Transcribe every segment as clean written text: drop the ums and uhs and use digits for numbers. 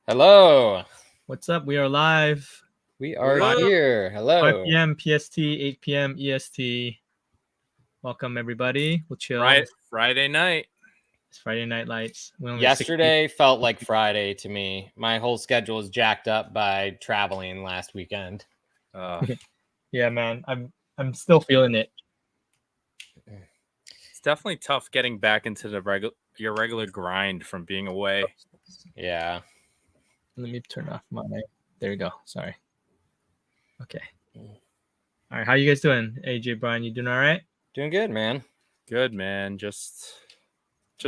Hello. What's up? We are live. We are What up? here. 5 Hello. p.m. PST, 8 p.m. EST. Welcome, everybody. We'll chill. Friday night. It's Friday Night Lights. We only have 60 Yesterday felt like Friday to me. My whole schedule was jacked up by traveling last weekend. Yeah, man. I'm still feeling it. It's definitely tough getting back into your regular grind from being away. Yeah. Let me turn off my. There we go. Sorry. Okay. All right. How you guys doing? AJ, Brian, you doing all right? Doing good, man. Good, man. Just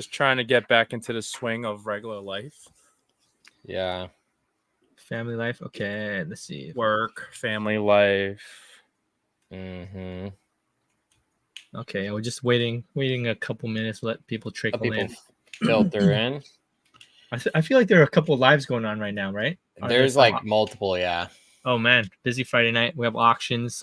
trying to get back into the swing of regular life. Yeah. Family life. Okay. Let's see. Work, family life. Mm-hmm. Okay. We're just waiting a couple minutes. Let people trickle People in. filter in. I feel like there are a couple of lives going on right now, right? There's like multiple, yeah. Oh man, busy Friday night. We have auctions.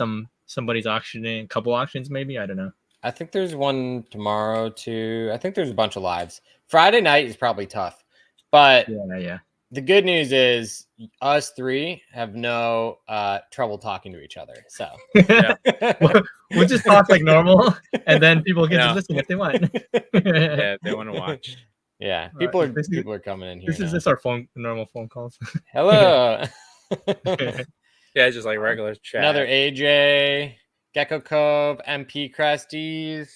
Somebody's auctioning, a couple auctions maybe. I don't know. I think there's one tomorrow too. I think there's a bunch of lives. Friday night is probably tough, but Yeah. the good news is us three have no trouble talking to each other. So Yeah. we'll just talk like normal, and then people can Yeah. just listen if they want. Yeah, if they want to watch. Yeah, All people right, are coming in here. This is just our normal phone calls. Hello. Yeah, just like regular chat. Another AJ, Gecko Cove, MP Crusties,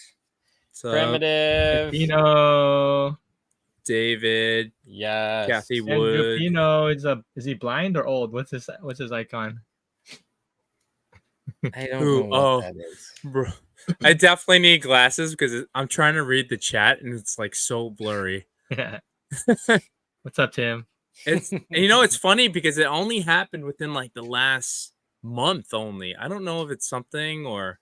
Primitive, Pino. David, yes, Kathy Andrew Wood. Pino is he blind or old? What's his icon? I don't know what that is. Bro, I definitely need glasses because I'm trying to read the chat and it's like so blurry. Yeah. What's up, Tim? It's funny because it only happened within like the last month only. I don't know if it's something or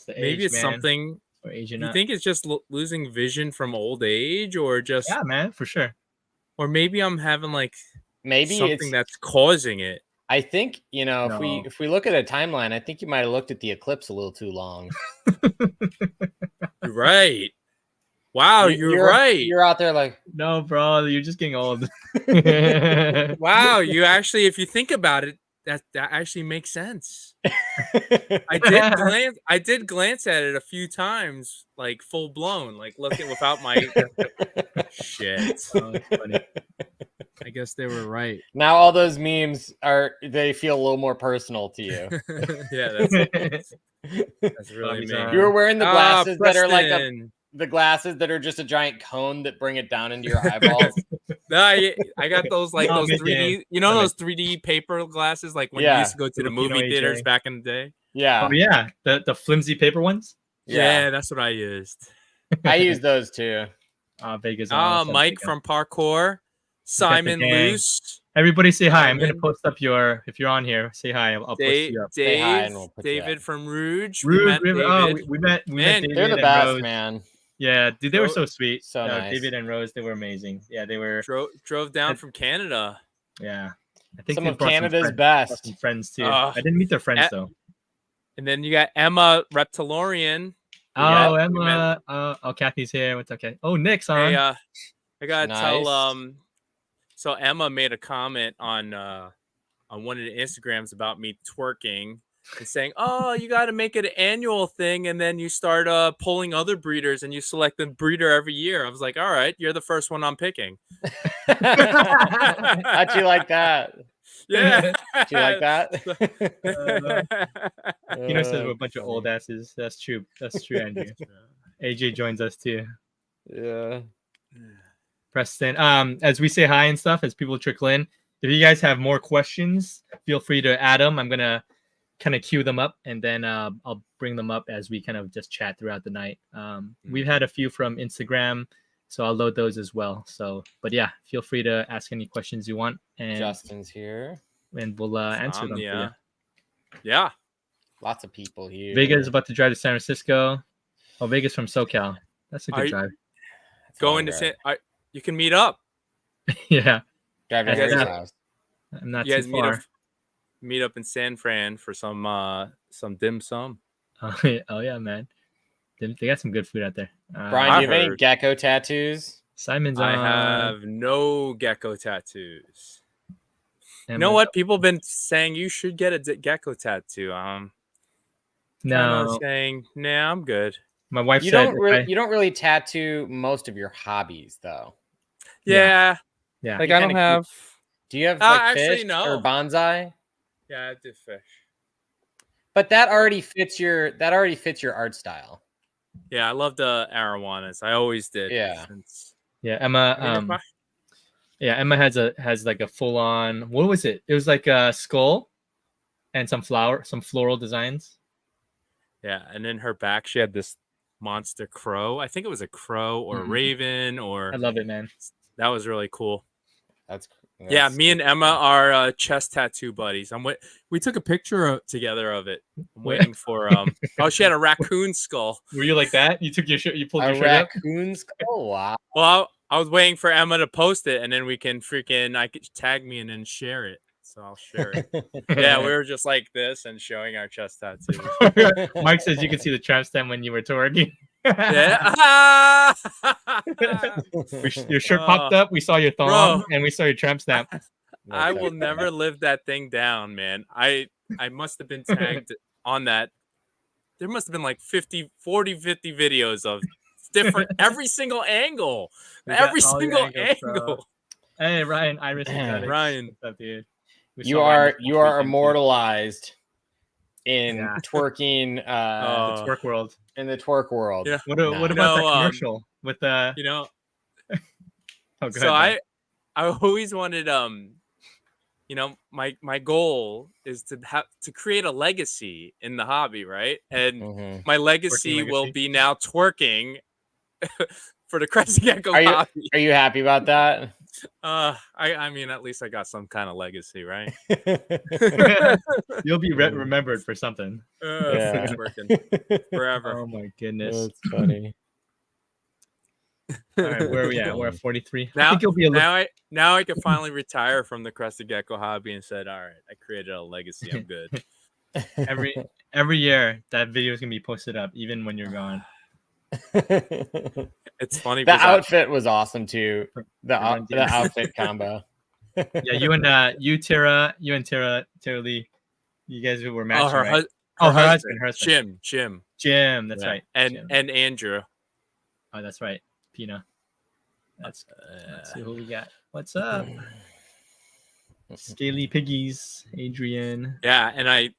maybe it's something. Or aging you up. think it's just losing vision from old age or just man, for sure. Or maybe I'm having like maybe something that's causing it. I think, if we look at a timeline, I think you might have looked at the eclipse a little too long. You're right. Wow, you're right. You're out there like, no, bro, you're just getting old. Wow, you actually, if you think about it, that actually makes sense. I did glance at it a few times, like full blown, like looking without my shit. Oh, that's funny. I guess they were right. Now all those memes they feel a little more personal to you. Yeah, that's really me. You were wearing the glasses that are like the glasses that are just a giant cone that bring it down into your eyeballs. No, I got those like those 3D, those 3D paper glasses, like when you used to go to the movie theaters back in the day. Yeah. Oh yeah, the flimsy paper ones. Yeah, that's what I used. I used those too. Vegas. Mike from Parkour, Simon Luce. Everybody say hi. I'm gonna post up if you're on here, say hi. I'll post you up. Say hi and we'll put David from Rouge. We met David. They're the best, Rose. man. Yeah, dude, they were so sweet. So nice. David and Rose, they were amazing. Yeah, they were drove down from Canada. Yeah, I think some of Canada's best. Some friends too. I didn't meet their friends though. And then you got Emma Reptilorian. Oh, Emma. Kathy's here. What's okay? Oh, Nick's on. Hey, I gotta tell. So Emma made a comment on one of the Instagrams about me twerking and saying, "Oh, you got to make it an annual thing, and then you start pulling other breeders, and you select a breeder every year." I was like, "All right, you're the first one I'm picking." How'd you like that? Yeah, do you like that? Says we're a bunch of old asses. That's true. That's true, Andrew. AJ joins us too. Yeah. Preston. As we say hi and stuff, as people trickle in, if you guys have more questions, feel free to add them. I'm gonna kind of queue them up, and then I'll bring them up as we kind of just chat throughout the night. We've had a few from Instagram, so I'll load those as well. So, but yeah, feel free to ask any questions you want. And Justin's here, and we'll answer them. Yeah, for you. Yeah. Lots of people here. Vega is about to drive to San Francisco. Oh, Vega's from SoCal. That's a good drive. Going to San. You can meet up. Yeah. Drive to his house. I'm not too far. Meet up in San Fran for some dim sum. Oh yeah, man. They got some good food out there. Brian, do you have any gecko tattoos? Simon's I have no gecko tattoos. You know what? People have been saying you should get a gecko tattoo. No, saying, nah, I'm good. my wife You said you don't really tattoo most of your hobbies though. Yeah. Yeah. Like I don't have. Do you have like actually, fish no. or bonsai? Yeah, I did fish. But that already fits your art style. Yeah, I love the arowanas. I always did. Yeah. Yeah, Emma. Yeah, Emma has like a full on. What was it? It was like a skull, and some floral designs. Yeah, and in her back she had this monster crow. I think it was a crow or a raven or. I love it, man. That was really cool. That's yeah. Me and Emma are chest tattoo buddies. We took a picture together of it. I'm waiting for Oh, she had a raccoon skull. Were you like that? You took your shirt. You pulled your shirt up. A raccoon skull. Wow. Well, I was waiting for Emma to post it, and then we can I could tag me and then share it. So I'll share it. Yeah, we were just like this and showing our chest tattoo. Mike says you could see the tramp stamp when you were twerking. Yeah. Your shirt popped up. We saw your thumb, and we saw your tramp stamp. I will never live that thing down, man. I must have been tagged on that. There must have been like 50 videos of different every single angle. Every single angle. Hey, Ryan, Iris, Ryan. What's up, dude? You are immortalized in twerking the twerk world. In the twerk world. Yeah. What about that commercial with the so I always wanted my goal is to create a legacy in the hobby, right? And my legacy will be now twerking for the Crescent Gecko hobby. Are you happy about that? I mean, at least I got some kind of legacy, right? You'll be remembered for something. Twerking forever. Oh my goodness, that's funny. All right, where are we at? We're at 43. Now, I think you'll be now I can finally retire from the Crested Gecko hobby and said, all right, I created a legacy. I'm good. Every year that video is gonna be posted up, even when you're gone. It's funny. The outfit was awesome too. The outfit combo. Yeah, you and Tara Lee, you guys were matching. Her husband. Jim. That's right. And Andrew. Oh, that's right. Pina. Let's see who we got. What's up? Scaly Piggies, Adrian. Yeah, and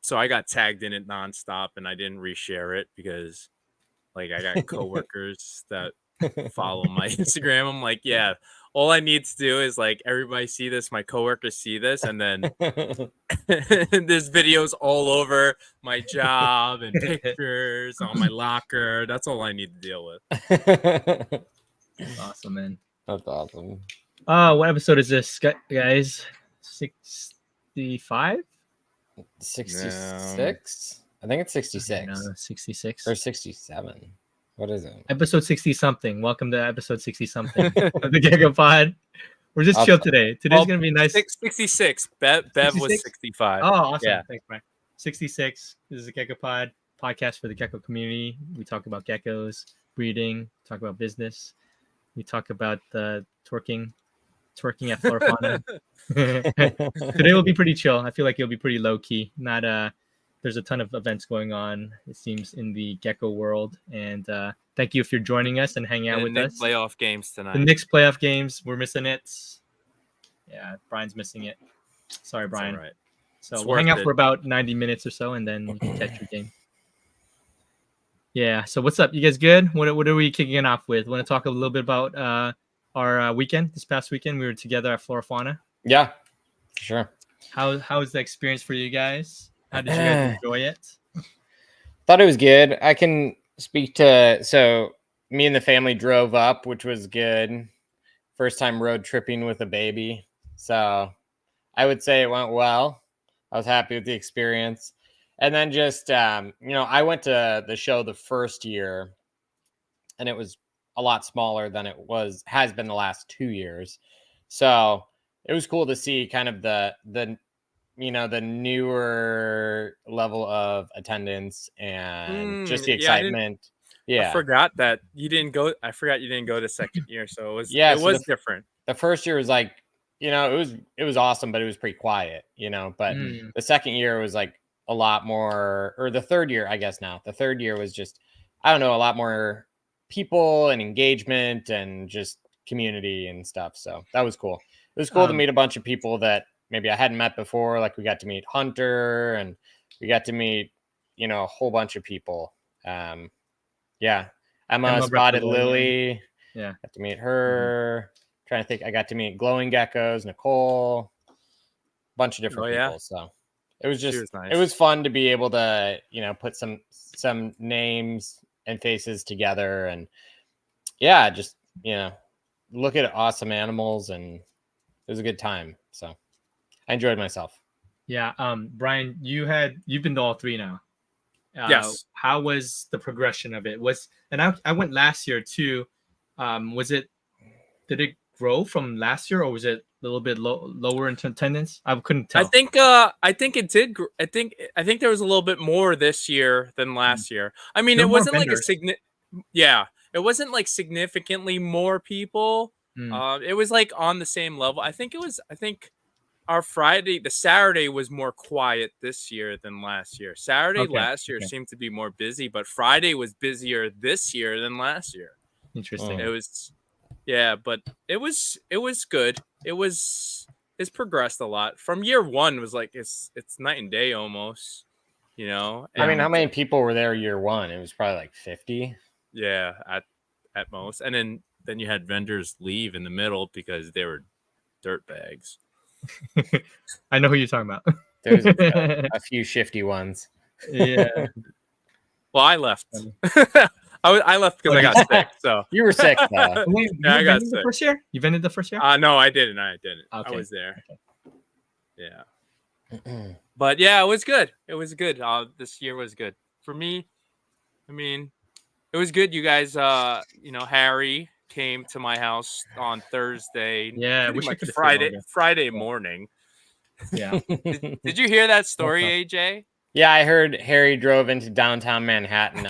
so I got tagged in it nonstop, and I didn't reshare it because, like, I got coworkers that follow my Instagram. I'm like, yeah, all I need to do is like everybody see this, my coworkers see this, and then there's videos all over my job and pictures on my locker. That's all I need to deal with. Awesome, man. That's awesome. What episode is this, guys? 65? 66? I think it's 66. No, 66 or 67. What is it? Episode 60 something. Welcome to episode 60 something of the Gecko Pod. We're just chill today. Today's gonna be nice. 66. Bev was 65. Oh, awesome. Yeah. Thanks, Brian. 66. This is a Gecko Pod podcast for the gecko community. We talk about geckos, breeding, talk about business. We talk about the twerking at Florana. Today will be pretty chill. I feel like it'll be pretty low key. There's a ton of events going on, it seems, in the gecko world. And thank you if you're joining us and hanging out with us. Playoff games tonight. The Knicks playoff games. We're missing it. Yeah, Brian's missing it. Sorry, Brian. Right. So we'll hang out for about 90 minutes or so, and then you can catch your game. Yeah. So what's up? You guys good? What are we kicking it off with? Want to talk a little bit about our weekend? This past weekend, we were together at Florana. Yeah, sure. How was the experience for you guys? How did you guys enjoy it? Thought it was good. I can speak to, so me and the family drove up, which was good. First time road tripping with a baby. So I would say it went well. I was happy with the experience. And then just, I went to the show the first year and it was a lot smaller than it has been the last 2 years. So it was cool to see kind of the newer level of attendance and just the excitement. I forgot that you didn't go. I forgot you didn't go to second year, so it was different. The first year was like it was awesome, but it was pretty quiet, but the second year was like a lot more, or the third year, I guess now. The third year was just, I don't know, a lot more people and engagement and just community and stuff. So that was cool. It was cool to meet a bunch of people that maybe I hadn't met before. Like we got to meet Hunter and we got to meet, a whole bunch of people. Yeah. Emma Spotted Lily. Yeah. Got to meet her. Trying to think. I got to meet Glowing Geckos, Nicole, a bunch of different people. So it was just, nice. It was fun to be able to, put some names and faces together and just, look at awesome animals, and it was a good time. So I enjoyed myself. Yeah. Brian, you've been to all three now. Yes. How was the progression of it? I went last year too. Did it grow from last year, or was it a little bit lower in attendance? I couldn't tell. I think it did. I think there was a little bit more this year than last year. I mean, it wasn't like it wasn't like significantly more people. It was like on the same level. I think our the Saturday was more quiet this year than last year. Saturday last year seemed to be more busy, but Friday was busier this year than last year. Interesting. It was, but it was good. It's progressed a lot from year one. Was like it's night and day almost. I mean, how many people were there year one? It was probably like 50. Yeah, at most, and then you had vendors leave in the middle because they were dirt bags. I know who you're talking about. There's a few shifty ones. Yeah. Well, I left. I left because I got sick. So you were sick, though. Yeah, I got sick. The first year? You vended the first year? No, I didn't. Okay. I was there. Okay. Yeah. But yeah, it was good. It was good. This year was good for me. I mean, it was good. You guys, Harry came to my house on Thursday. Yeah, pretty much Friday morning. Yeah. Did you hear that story, AJ? Yeah, I heard Harry drove into downtown Manhattan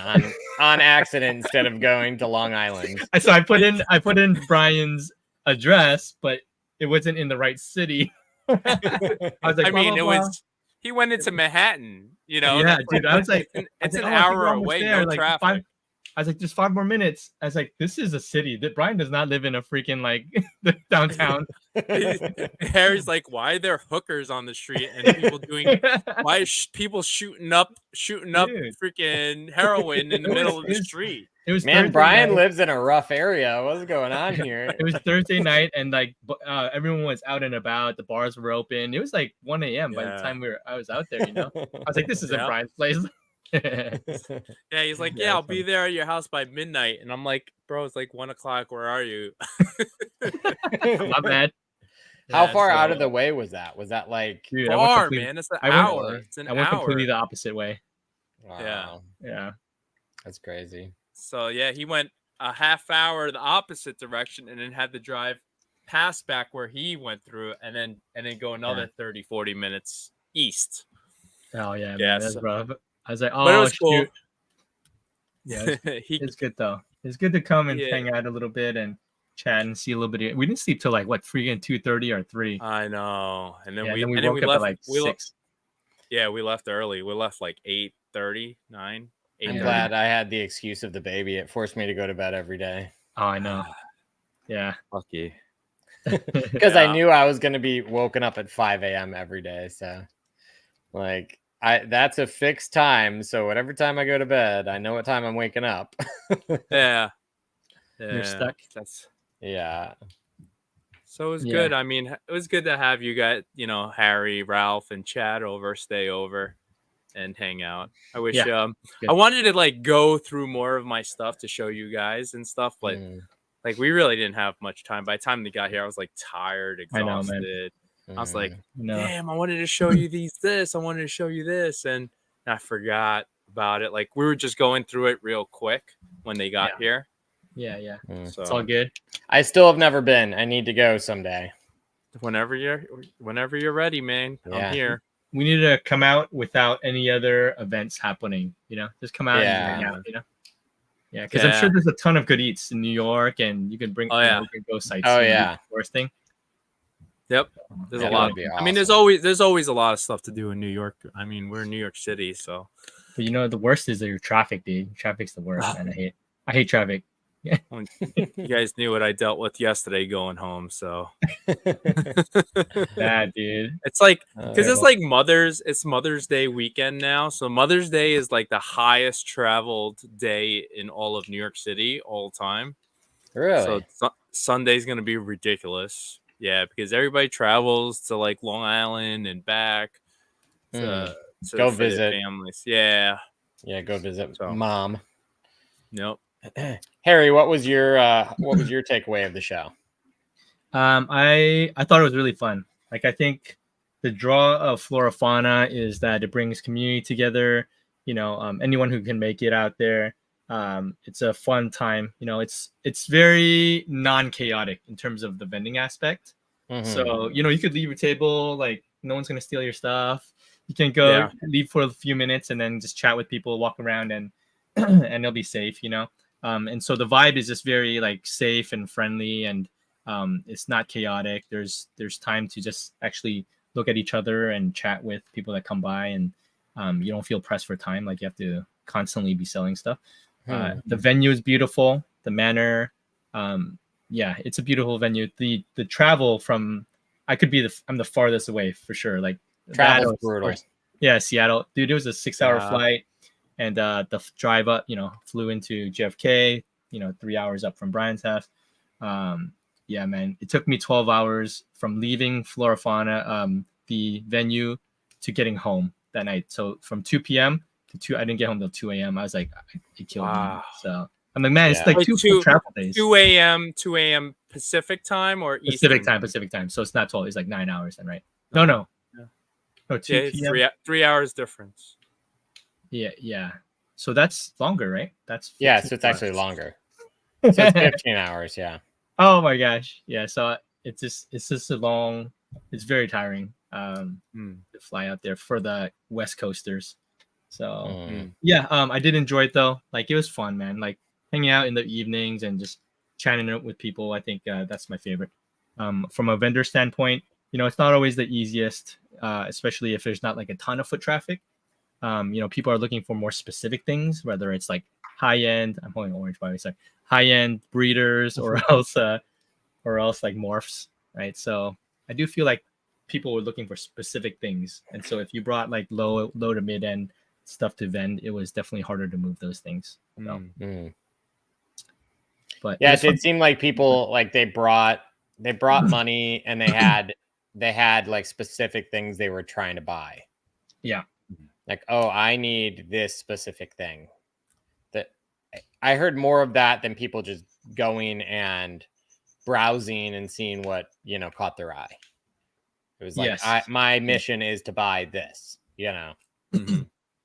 on accident instead of going to Long Island. So I put in Brian's address, but it wasn't in the right city. I was like, he went into Manhattan. Yeah, dude. I was like, it's an hour away, no traffic. I was like, just 5 more minutes. I was like, this is a city. That Brian does not live in a freaking like downtown. Harry's like, why are there hookers on the street and people doing? Why is people shooting up freaking heroin in the middle of the street? It was Brian lives in a rough area. What's going on here? It was Thursday night, and like everyone was out and about. The bars were open. It was like 1 a.m. by the time I was out there. I was like, this isn't Brian's place. Yeah, he's like, I'll be there at your house by midnight, and I'm like, bro, it's like 1 o'clock. Where are you? My bad. How far out of the way was that? Was that like far, man? It's an hour. I went completely the opposite way. Wow. Yeah, that's crazy. So yeah, he went a half hour the opposite direction, and then had to drive past back where he went through, and then go another 30-40 minutes east. Oh yeah, man, that's rough. I was like, but it was cool. Yeah, it's good though. It's good to come and hang out a little bit and chat and see a little bit. We didn't sleep till like 2:30 or 3. I know, and then we woke up left at like 6. Yeah, we left early. We left like 8:30, 9. I'm glad I had the excuse of the baby. It forced me to go to bed every day. Oh, I know. Yeah, lucky. Because I knew I was going to be woken up at 5 a.m. every day. So, like. That's a fixed time, so whatever time I go to bed, I know what time I'm waking up. Yeah. You're stuck. Yeah. So it was good. I mean, it was good to have you guys, Harry, Ralph, and Chad stay over, and hang out. I wish I wanted to like go through more of my stuff to show you guys and stuff, but like we really didn't have much time. By the time they got here, I was like tired, exhausted. I know, man. I was like, damn, I wanted to show you this. I wanted to show you this. And I forgot about it. Like, we were just going through it real quick when they got here. Yeah. So, it's all good. I still have never been. I need to go someday. Whenever you're ready, man. I'm here. We need to come out without any other events happening. Just come out and hang out, Yeah, because I'm sure there's a ton of good eats in New York, and you can bring you can go sightsee. Oh, yeah. First thing. Yep. There's a That lot. would be I mean, there's always a lot of stuff to do in New York. I mean, we're in New York City, so. But the worst is your traffic, dude. Traffic's the worst, man. I hate traffic. Yeah. You guys knew what I dealt with yesterday going home, so. Bad, dude. It's like because it's like Mother's Day weekend now. So Mother's Day is like the highest traveled day in all of New York City all time. Really? So Sunday's gonna be ridiculous. Yeah, because everybody travels to like Long Island and back to go for their visit families. Yeah. Yeah, go visit mom. Nope. Harry, what was your takeaway of the show? I thought it was really fun. Like, I think the draw of Florafana is that it brings community together. Anyone who can make it out there. It's a fun time. It's very non-chaotic in terms of the vending aspect. Mm-hmm. So you could leave your table, like no one's gonna steal your stuff. You can go leave for a few minutes and then just chat with people, walk around, and and they'll be safe. And so the vibe is just very like safe and friendly, and it's not chaotic. There's time to just actually look at each other and chat with people that come by, and you don't feel pressed for time like you have to constantly be selling stuff. The venue is beautiful. The manor, it's a beautiful venue. The travel from I'm the farthest away for sure. Like travel's brutal. Yeah, Seattle, dude. It was a 6-hour flight, and the drive up, flew into JFK. 3 hours up from Brian's house. Yeah, man, it took me 12 hours from leaving Florafana, the venue, to getting home that night. So from 2 p.m. to 2, I didn't get home till 2 a.m. I was like, it killed me. So I'm like, man, it's like two full travel days. 2 a.m. Pacific time or Pacific Eastern? Pacific time. So it's not 12. It's like 9 hours then, right? No. 2 p.m. 3 hours difference. Yeah. So that's longer, right? That's so it's actually longer. So it's 15 hours. Yeah. Oh my gosh. Yeah. So it's just a long. It's very tiring to fly out there for the West Coasters. So I did enjoy it though. Like, it was fun, man. Like, hanging out in the evenings and just chatting it with people. I think that's my favorite. From a vendor standpoint, it's not always the easiest, especially if there's not like a ton of foot traffic. People are looking for more specific things, whether it's like high end. I'm holding orange, by the way. Sorry, high end breeders, or else like morphs, right? So I do feel like people were looking for specific things, and so if you brought like low to mid end stuff to vend, it was definitely harder to move those things. So. But yeah, it did seem like people like they brought money, and they had like specific things they were trying to buy. Yeah. Like, oh, I need this specific thing. That I heard more of that than people just going and browsing and seeing what caught their eye. It was like, my mission is to buy this,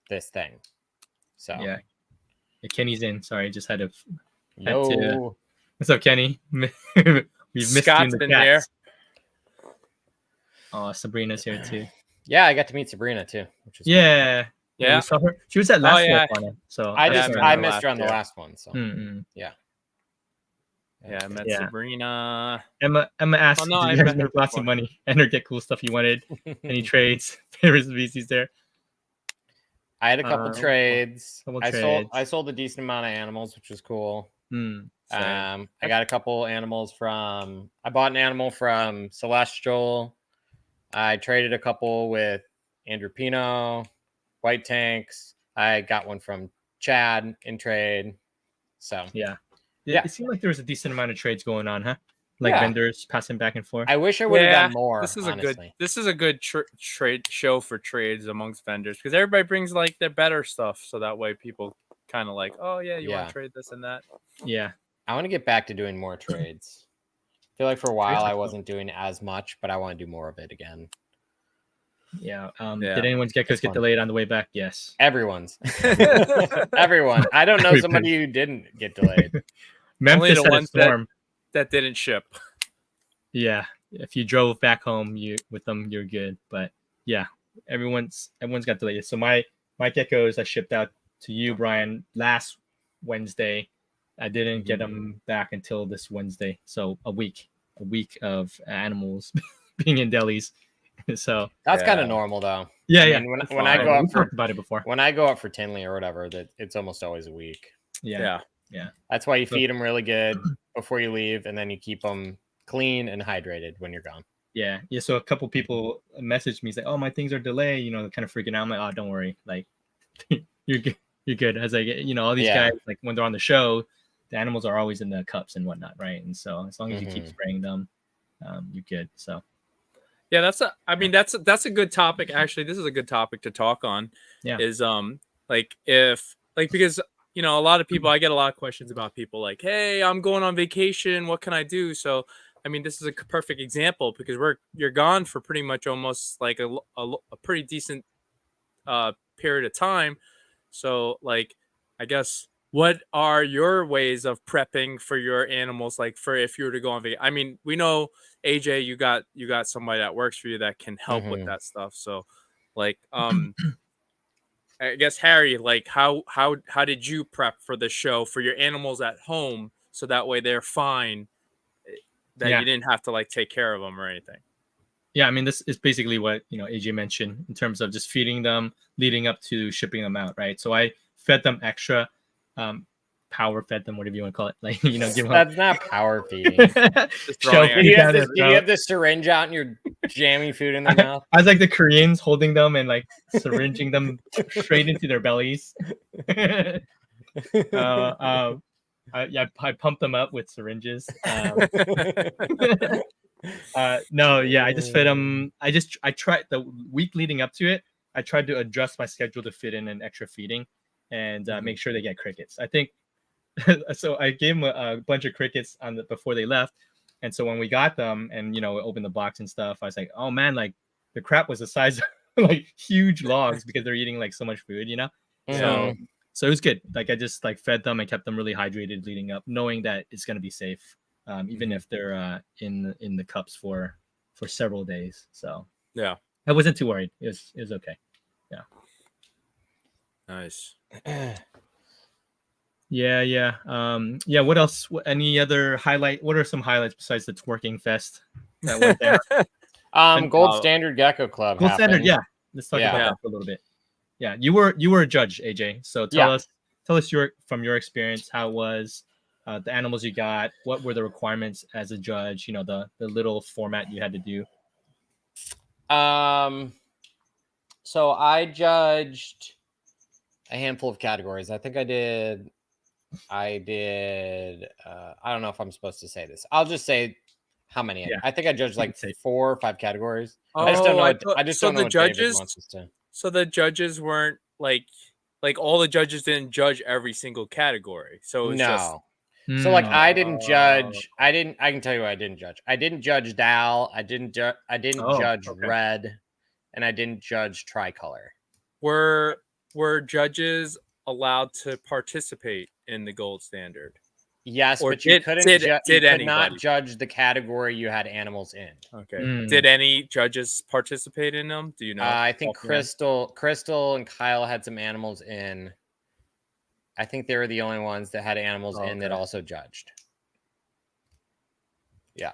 this thing. So yeah, Kenny's in. Sorry, just had to. What's up, Kenny? We've missed Scott's you in the been chats. Oh, Sabrina's here too. Yeah, I got to meet Sabrina too, which is cool. Yeah. We saw her. She was at last one, so I missed her on the last one. So yeah, I met Sabrina. Emma asked, "Did you guys make lots of money and or get cool stuff you wanted? Any trades? Favorite species there?" I had a couple trades. I sold a decent amount of animals, which was cool. I got a couple animals I bought an animal from Celestial. I traded a couple with Andrew Pino, White Tanks. I got one from Chad in trade. So it seemed like there was a decent amount of trades going on, huh? Like vendors passing back and forth. I wish I would have done more. This is a good trade show for trades amongst vendors, because everybody brings like their better stuff, so that way people kind of like, oh yeah, you want to trade this and that. Yeah, I want to get back to doing more trades. I feel like for a while I wasn't doing as much, but I want to do more of it again. Yeah. Did anyone's geckos get delayed on the way back? Yes. Everyone's. Everyone. I don't know somebody who didn't get delayed. Memphis only the ones storm that didn't ship. Yeah. If you drove back home with them, you're good. But yeah, everyone's got delayed. So my geckos I shipped out to you, Brian, last Wednesday. I didn't get them back until this Wednesday. So a week of animals being in delis. So that's kind of normal though. Yeah, I mean, when I go up for about it before, when I go up for Tinley or whatever, that it's almost always a week. Yeah. That's why you feed them really good before you leave, and then you keep them clean and hydrated when you're gone. Yeah. So a couple people messaged me, like, "Oh, my things are delayed," kind of freaking out. I'm like, "Oh, don't worry, like, you're good. You're good." As I get, all these guys, like when they're on the show, the animals are always in the cups and whatnot, right? And so as long as you keep spraying them, you're good. So. Yeah, that's a good topic. Actually, this is a good topic to talk on. Yeah. Is because a lot of people, I get a lot of questions about people like, hey, I'm going on vacation. What can I do? So, I mean, this is a perfect example because you're gone for pretty much almost like a pretty decent period of time. So, like, I guess, what are your ways of prepping for your animals? Like, for if you were to go on vacation, I mean, we know AJ, you got somebody that works for you that can help with that stuff. So, like, I guess Harry, like, how did you prep for the show for your animals at home so that way they're fine, that you didn't have to like take care of them or anything? Yeah, I mean, this is basically what AJ mentioned in terms of just feeding them leading up to shipping them out, right? So I fed them extra, power fed them, whatever you want to call it, like give them. That's not power feeding. Do you have this syringe out and you're jamming food in their mouth? I was like the Koreans holding them and like syringing them straight into their bellies. I pumped them up with syringes. I just fed them. I tried the week leading up to it. I tried to adjust my schedule to fit in an extra feeding and make sure they get crickets. I think so. I gave them a bunch of crickets before they left, and so when we got them and opened the box and stuff, I was like, oh man, like the crap was the size of like huge logs because they're eating like so much food, So it was good. Like I just like fed them and kept them really hydrated leading up, knowing that it's gonna be safe, even if they're in the cups for several days. So yeah, I wasn't too worried. It was okay. Yeah. Nice. Yeah. What else? Any other highlight? What are some highlights besides the twerking fest that went there? Gold Standard Gecko Club. Gold Standard. Yeah. Let's talk about that for a little bit. Yeah, you were a judge, AJ. So tell us from your experience how it was, the animals you got, what were the requirements as a judge, the little format you had to do. So I judged a handful of categories. I think I did I don't know if I'm supposed to say this. I'll just say how many. I think I judged like 4 or 5 categories. I just don't know. I just don't know what David wants us to. So the judges weren't like all the judges didn't judge every single category. So it was So like I didn't judge. I can tell you what I didn't judge. I didn't judge Dal. I didn't judge Red, and I didn't judge Tricolor. Were judges allowed to participate in the Gold Standard? Yes, but you couldn't. You could not judge the category you had animals in. Okay. Did any judges participate in them? Do you know? I think Crystal and Kyle had some animals in. I think they were the only ones that had animals in that also judged. Yeah.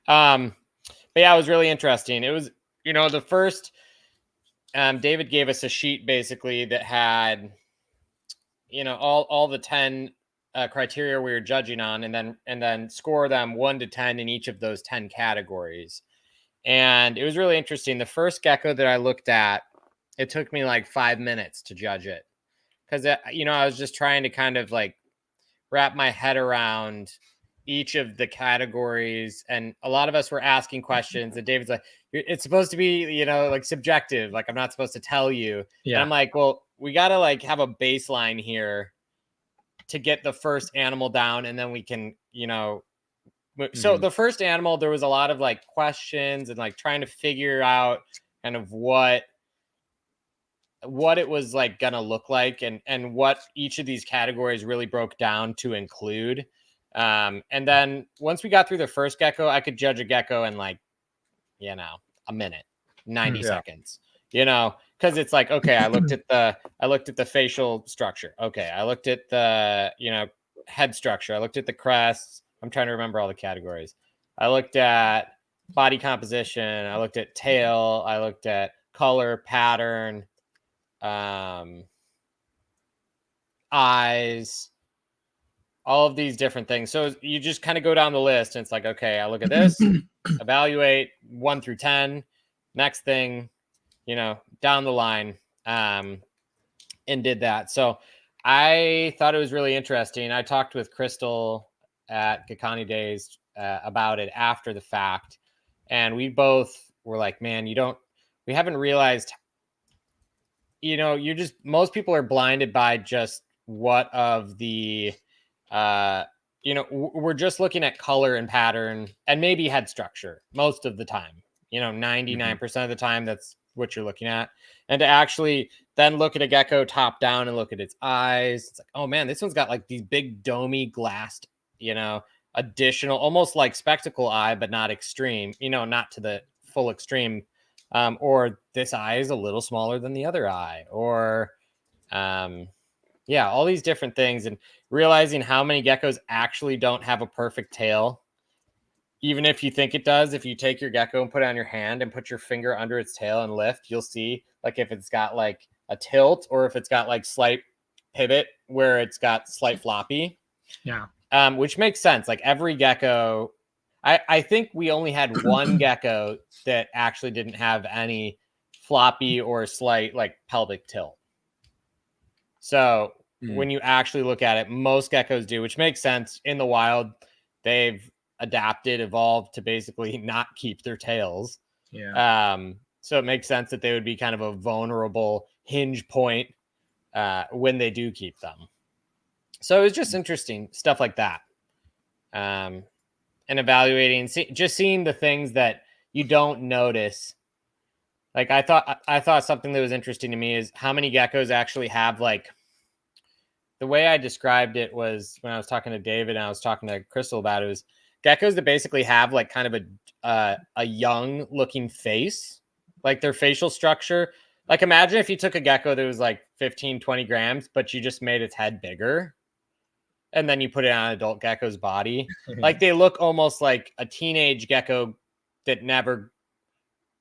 But yeah, it was really interesting. It was, the first. David gave us a sheet basically that had, all the 10 criteria we were judging on, and then score them 1 to 10 in each of those 10 categories. And it was really interesting. The first gecko that I looked at, it took me like 5 minutes to judge it because I was just trying to kind of like wrap my head around each of the categories, and a lot of us were asking questions, and David's like, it's supposed to be like subjective, like I'm not supposed to tell you. And I'm like, well, we gotta like have a baseline here to get the first animal down, and then we can so the first animal, there was a lot of like questions and like trying to figure out kind of what it was like gonna look like, and what each of these categories really broke down to include. And then once we got through the first gecko, I could judge a gecko in like a minute, 90 seconds, because it's like, okay, I looked at the facial structure. Okay, I looked at the head structure. I looked at the crests. I'm trying to remember all the categories. I looked at body composition. I looked at tail. I looked at color, pattern, eyes, all of these different things. So you just kind of go down the list and it's like, okay, I look at this, evaluate 1 through 10, next thing, down the line, and did that. So I thought it was really interesting. I talked with Crystal at Gakani Days about it after the fact. And we both were like, man, we haven't realized, most people are blinded by just what of the, we're just looking at color and pattern and maybe head structure most of the time, 99% of the time, that's what you're looking at. And to actually then look at a gecko top down and look at its eyes, it's like, oh man, this one's got like these big domey glassed, additional, almost like spectacle eye, but not extreme, not to the full extreme. Or this eye is a little smaller than the other eye, or all these different things, and realizing how many geckos actually don't have a perfect tail. Even if you think it does, if you take your gecko and put it on your hand and put your finger under its tail and lift, you'll see like if it's got like a tilt or if it's got like slight pivot where it's got slight floppy. Yeah. Which makes sense. Like every gecko, I think we only had one gecko that actually didn't have any floppy or slight like pelvic tilt. So when you actually look at it, most geckos do, which makes sense. In the wild, they've evolved to basically not keep their tails. Yeah. So it makes sense that they would be kind of a vulnerable hinge point when they do keep them. So it was just interesting stuff like that. And evaluating, just seeing the things that you don't notice. Like I thought something that was interesting to me is how many geckos actually have like, the way I described it was when I was talking to David and I was talking to Crystal about it, was geckos that basically have like kind of a young looking face, like their facial structure. Like imagine if you took a gecko that was like 15, 20 grams, but you just made its head bigger and then you put it on an adult gecko's body. Like they look almost like a teenage gecko that never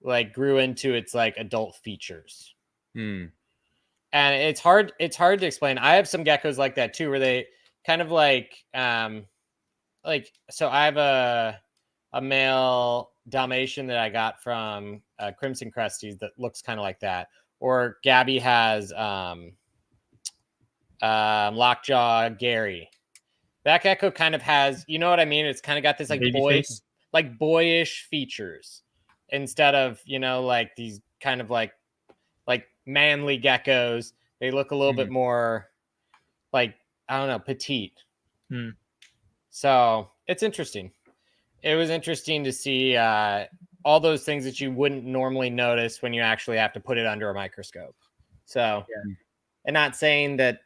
like grew into its like adult features. And it's hard to explain. I have some geckos like that too, where they kind of like so I have a male Dalmatian that I got from Crimson Cresties that looks kind of like that. Or Gabby has Lockjaw Gary. That gecko kind of has, you know what I mean? It's kind of got this like boyish features instead of, like these kind of like manly geckos. They look a little bit more like, I don't know, petite. So it's interesting. It was interesting to see all those things that you wouldn't normally notice when you actually have to put it under a microscope. So, and not saying that,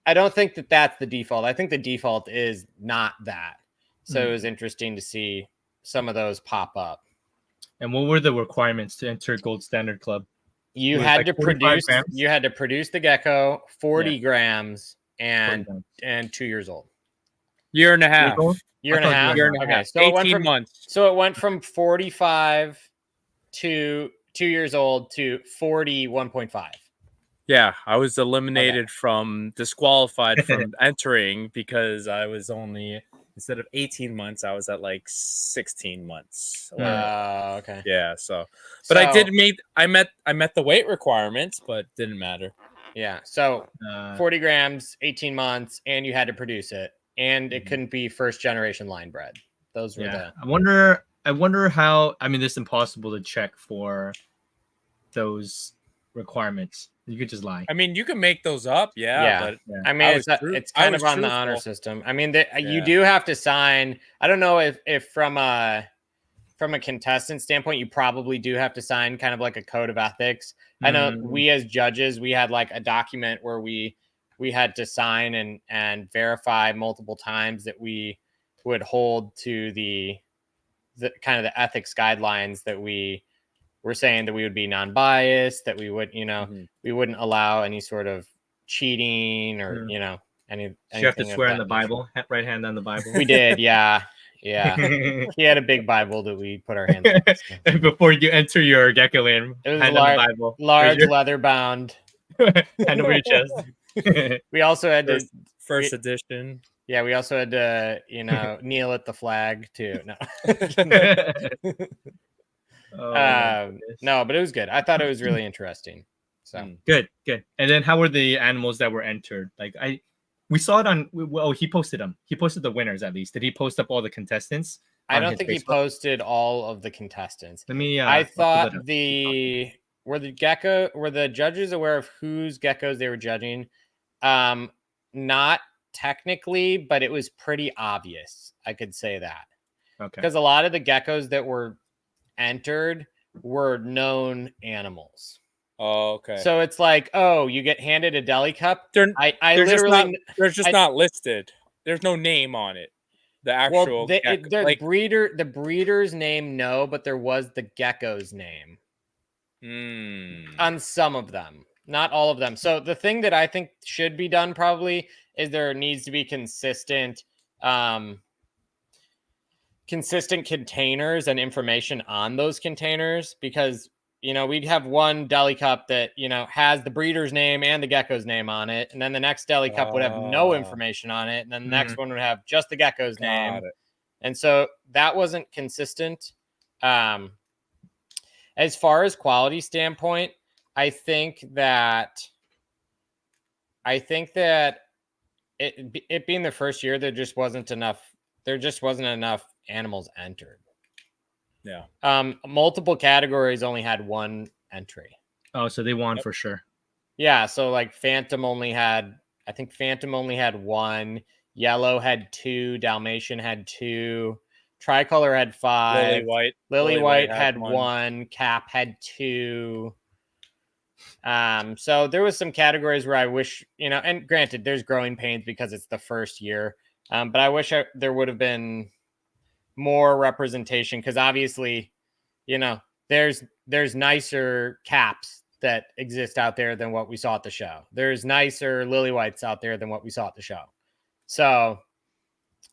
I don't think that that's the default. I think the default is not that. So it was interesting to see some of those pop up. And what were the requirements to enter Gold Standard Club? You had to produce the gecko 40 grams and 2 years old. Year and a half. Year and a half. Okay, so 18 months. So it went from 45 to 2 years old to 41.5. Yeah, I was eliminated from disqualified from entering because I was only, instead of 18 months, I was at like 16 months. Okay. Yeah, but I met the weight requirements, but didn't matter. Yeah, so 40 grams, 18 months, and you had to produce it. And it couldn't be first generation line bred. Those were the. I wonder how. I mean, it's impossible to check for those requirements. You could just lie. I mean, you can make those up, but I mean, it's kind of on the honor system. I mean, you do have to sign. I don't know if from a contestant standpoint, you probably do have to sign kind of like a code of ethics. I know we as judges, we had like a document where we had to sign and verify multiple times that we would hold to the kind of the ethics guidelines that we were saying, that we would be non-biased, that we would, we wouldn't allow any sort of cheating or, anything. You have to swear on the Bible, right hand on the Bible. We did. Yeah. Yeah, he had a big Bible that we put our hands on. So. Before you enter your gecko land, It was hand on the Bible. large leather bound. Hand over your chest. We also had first edition. Yeah, we also had to, kneel at the flag too. No. No, but it was good. I thought it was really interesting. So good. And then how were the animals that were entered? Like we saw it on. Well, he posted them. He posted the winners at least. Did he post up all the contestants? I don't think he posted all of the contestants. Let me. I thought were the judges aware of whose geckos they were judging? Not technically, but it was pretty obvious. I could say that. Okay. Because a lot of the geckos that were entered were known animals. Oh, okay. So it's like, oh, you get handed a deli cup. They're just not listed. There's no name on it. The actual the breeder's name, no, but there was the gecko's name on some of them, not all of them. So the thing that I think should be done probably is there needs to be consistent containers and information on those containers, because we'd have one deli cup that has the breeder's name and the gecko's name on it, and then the next deli cup would have no information on it, and then the next one would have just the gecko's name. And so that wasn't consistent. As far as quality standpoint, I think that it being the first year, there just wasn't enough animals entered. Yeah. Multiple categories only had one entry. Oh, so they won for sure. Yeah, so like Phantom only had one, Yellow had 2, Dalmatian had 2, Tricolor had 5, Lily White had 1, Cap had 2. So there was some categories where I wish, and granted, there's growing pains because it's the first year. But I wish there would have been more representation, because obviously, there's nicer caps that exist out there than what we saw at the show. There's nicer lily whites out there than what we saw at the show. So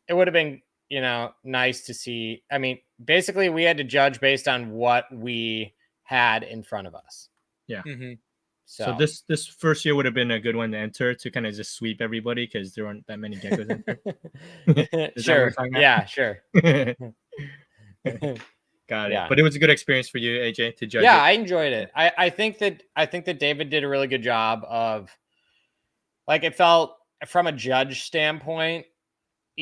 it would have been, nice to see. I mean, basically we had to judge based on what we had in front of us. Yeah. Mm-hmm. So this first year would have been a good one to enter, to kind of just sweep everybody, because there weren't that many geckos entered. Sure. Yeah, sure. Got it. Yeah. But it was a good experience for you, AJ, to judge. Yeah, I enjoyed it. I think that David did a really good job of, like, it felt from a judge standpoint,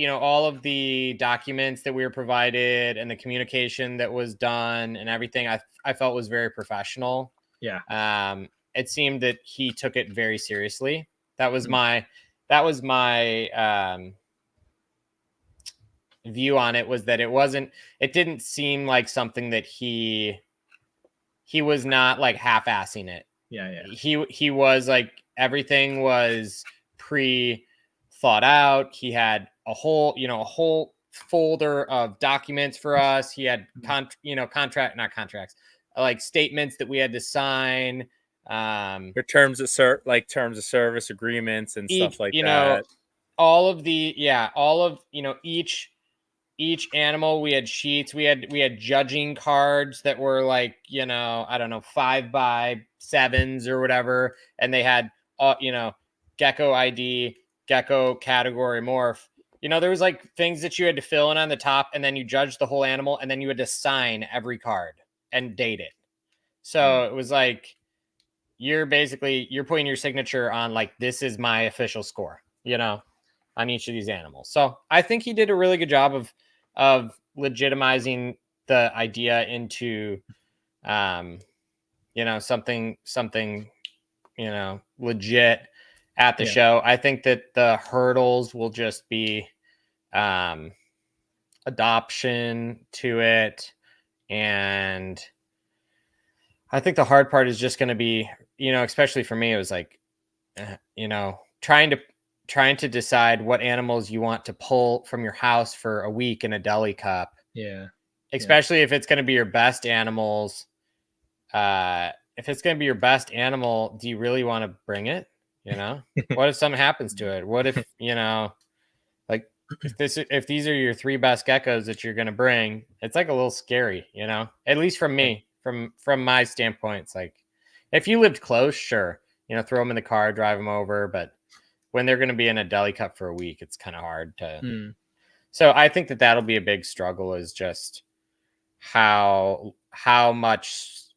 all of the documents that we were provided and the communication that was done and everything, I felt was very professional. Yeah. It seemed that he took it very seriously. That was my view on it, was that it didn't seem like something that he was not like half-assing it. Yeah. He was like, everything was pre-thought out. He had a whole folder of documents for us. He had not contracts, like statements that we had to sign. For terms of service agreements and stuff like that. All of each animal, we had sheets, we had judging cards that were like, 5x7s or whatever, and they had gecko ID, gecko category, morph. There was like things that you had to fill in on the top, and then you judged the whole animal, and then you had to sign every card and date it. So it was like, you're putting your signature on, like, this is my official score, on each of these animals. So I think he did a really good job of legitimizing the idea into, something, legit at the show. I think that the hurdles will just be, adoption to it. And I think the hard part is just going to be, especially for me, it was like, trying to decide what animals you want to pull from your house for a week in a deli cup. Yeah. Especially if it's going to be your best animals. If it's going to be your best animal, do you really want to bring it? What if something happens to it? What if, like, if these are your 3 best geckos that you're going to bring, it's like a little scary, at least from me, from my standpoint. It's like, if you lived close, sure, throw them in the car, drive them over. But when they're going to be in a deli cup for a week, it's kind of hard to. So I think that'll be a big struggle, is just how much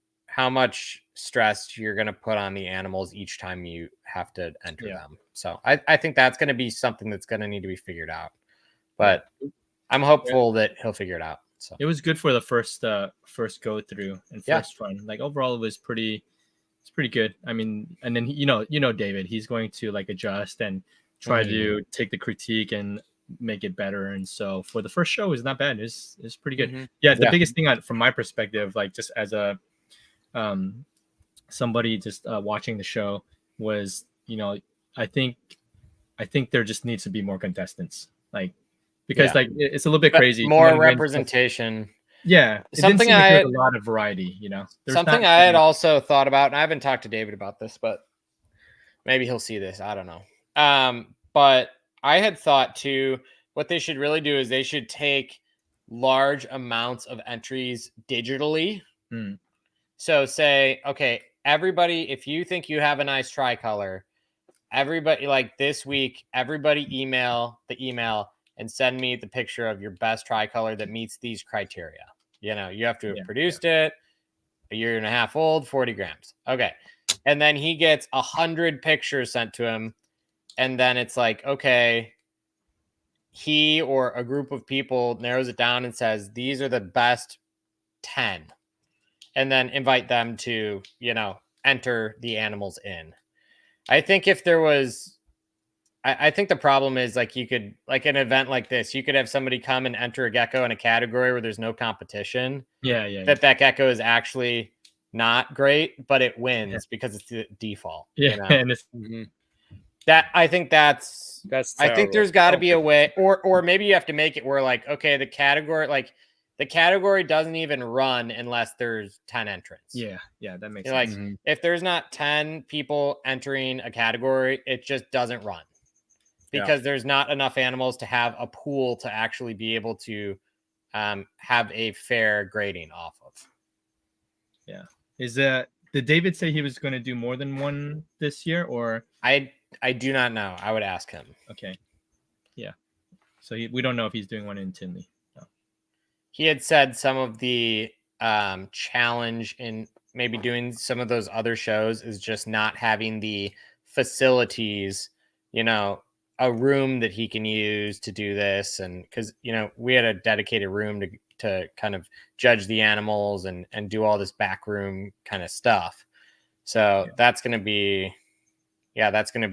stress you're going to put on the animals each time you have to enter them. So I think that's going to be something that's going to need to be figured out. But I'm hopeful that he'll figure it out. So it was good for the first go through and first run. Like overall, it's pretty good. I mean, and then David, he's going to like adjust and try to take the critique and make it better. And so for the first show, it's not bad. It's pretty good. The biggest thing from my perspective, like just as a somebody just watching the show, was I think there just needs to be more contestants, like, because like it's a little bit crazy, more representation. Something I had a lot of variety. Something I had also thought about, and I haven't talked to David about this, but maybe he'll see this, I don't know. But I had thought too, what they should really do is they should take large amounts of entries digitally. So say, okay, everybody, if you think you have a nice tricolor, everybody, like this week, everybody email and send me the picture of your best tricolor that meets these criteria. You have to have produced it, a year and a half old, 40 grams. Okay. And then he gets 100 pictures sent to him. And then it's like, okay, he or a group of people narrows it down and says, these are the best 10. And then invite them to, enter the animals in. I think if there was, I think the problem is, like, you could, like an event like this, you could have somebody come and enter a gecko in a category where there's no competition. That gecko is actually not great, but it wins because it's the default. And it's, that I think that's terrible. I think there's got to be a way, or maybe you have to make it where, like, okay, the category doesn't even run unless there's 10 entrants. That makes sense. Like, if there's not 10 people entering a category, it just doesn't run, because there's not enough animals to have a pool to actually be able to have a fair grading off of. Did David say he was going to do more than one this year, or? I do not know. I would ask him. Okay. So we don't know if he's doing one in Tinley. He had said some of the challenge in maybe doing some of those other shows is just not having the facilities, a room that he can use to do this. And because, we had a dedicated room to kind of judge the animals and do all this backroom kind of stuff. So that's going to be,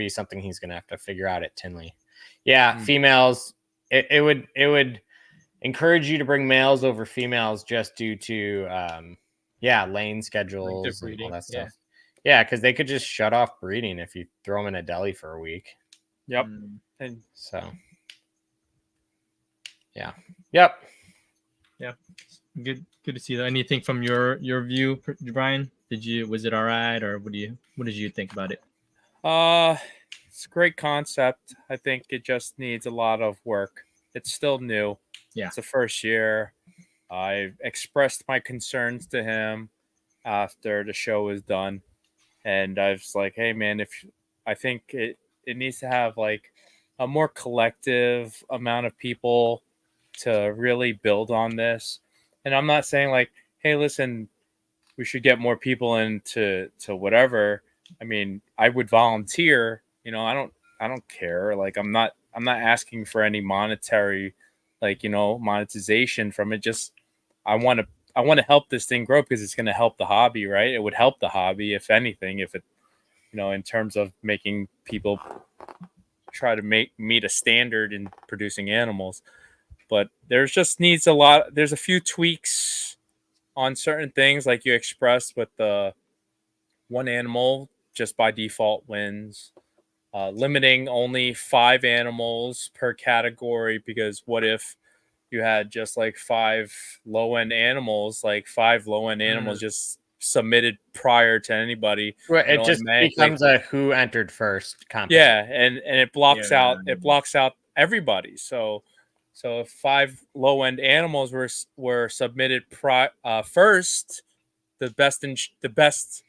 something he's going to have to figure out at Tinley. Females, it would encourage you to bring males over females just due to lane schedules and all that stuff. Because they could just shut off breeding if you throw them in a deli for a week. And so good to see that. Anything from your view, Brian? Was it all right, or what did you think about it? It's a great concept. I think it just needs a lot of work. It's still new. It's the first year. I expressed my concerns to him after the show was done, and I was like, "Hey, man, I think it needs to have like a more collective amount of people to really build on this." And I'm not saying like, "Hey, listen, we should get more people into whatever." I mean, I would volunteer. I don't care. Like, I'm not asking for any monetary, monetization from it. Just I want to help this thing grow because it's going to help the hobby, right? It would help the hobby, if anything, if it, in terms of making people try to meet a standard in producing animals. But there's just needs a lot. There's a few tweaks on certain things, like you expressed with the one animal just by default wins. Limiting only 5 animals per category, because what if you had just like 5 low-end animals, just submitted prior to anybody? Right, it just becomes a who entered first competition. And it blocks out everybody. So if 5 low-end animals were submitted first, the best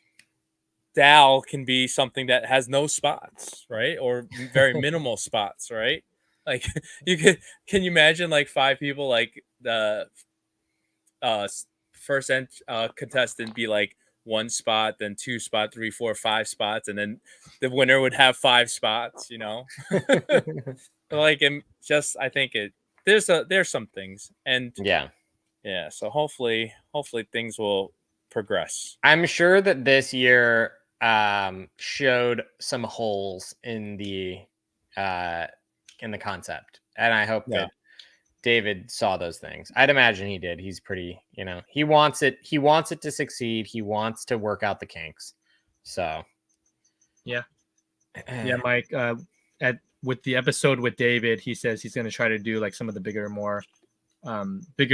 DAO can be something that has no spots, right? Or very minimal spots, right? Like can you imagine like 5 people, like the first contestant be like 1 spot, then 2 spot, 3, 4, 5 spots, and then the winner would have 5 spots, like, and just, I think there's some things, and yeah. So hopefully things will progress. I'm sure that this year showed some holes in the concept, and I hope that David saw those things. I'd imagine he did. He's pretty, he wants it to succeed. He wants to work out the kinks. So yeah, Mike, with the episode with David, he says he's going to try to do like some of the bigger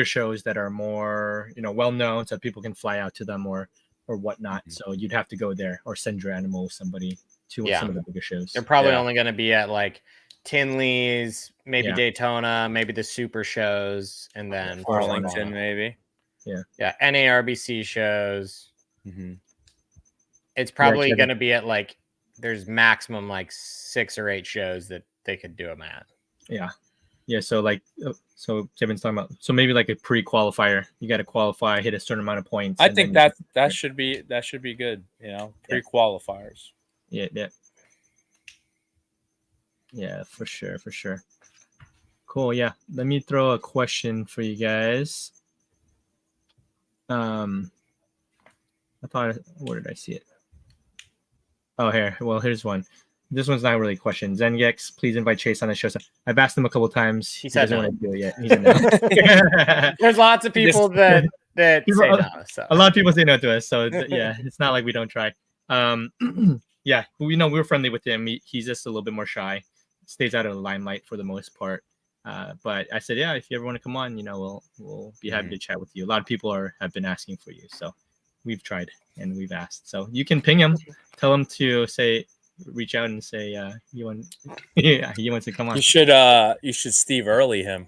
shows that are more, well known, so people can fly out to them or whatnot. So you'd have to go there or send your animal with somebody to some of the bigger shows. They're probably only going to be at like Tinley's, maybe Daytona, maybe the super shows, and then Arlington, maybe. Yeah, NARBC shows. It's probably going to be at like, there's maximum like 6 or 8 shows that they could do them at. Yeah. So like, so Kevin's talking about, so maybe like a pre-qualifier. You got to qualify, hit a certain amount of points. I think that should be good. Pre-qualifiers. Yeah, for sure. Cool. Yeah. Let me throw a question for you guys. I thought, where did I see it? Oh, here. Well, here's one. This one's not really a question. Zengex, please invite Chase on the show. So I've asked him a couple times. He doesn't want to do it yet. He said no. There's lots of people that say no. So. A lot of people say no to us. So it's not like we don't try. Yeah, we're friendly with him. He's just a little bit more shy. Stays out of the limelight for the most part. But I said, if you ever want to come on, we'll be happy to chat with you. A lot of people have been asking for you, so we've tried and we've asked. So you can ping him, tell him to reach out and say he wants to come on. You should Steve Early him.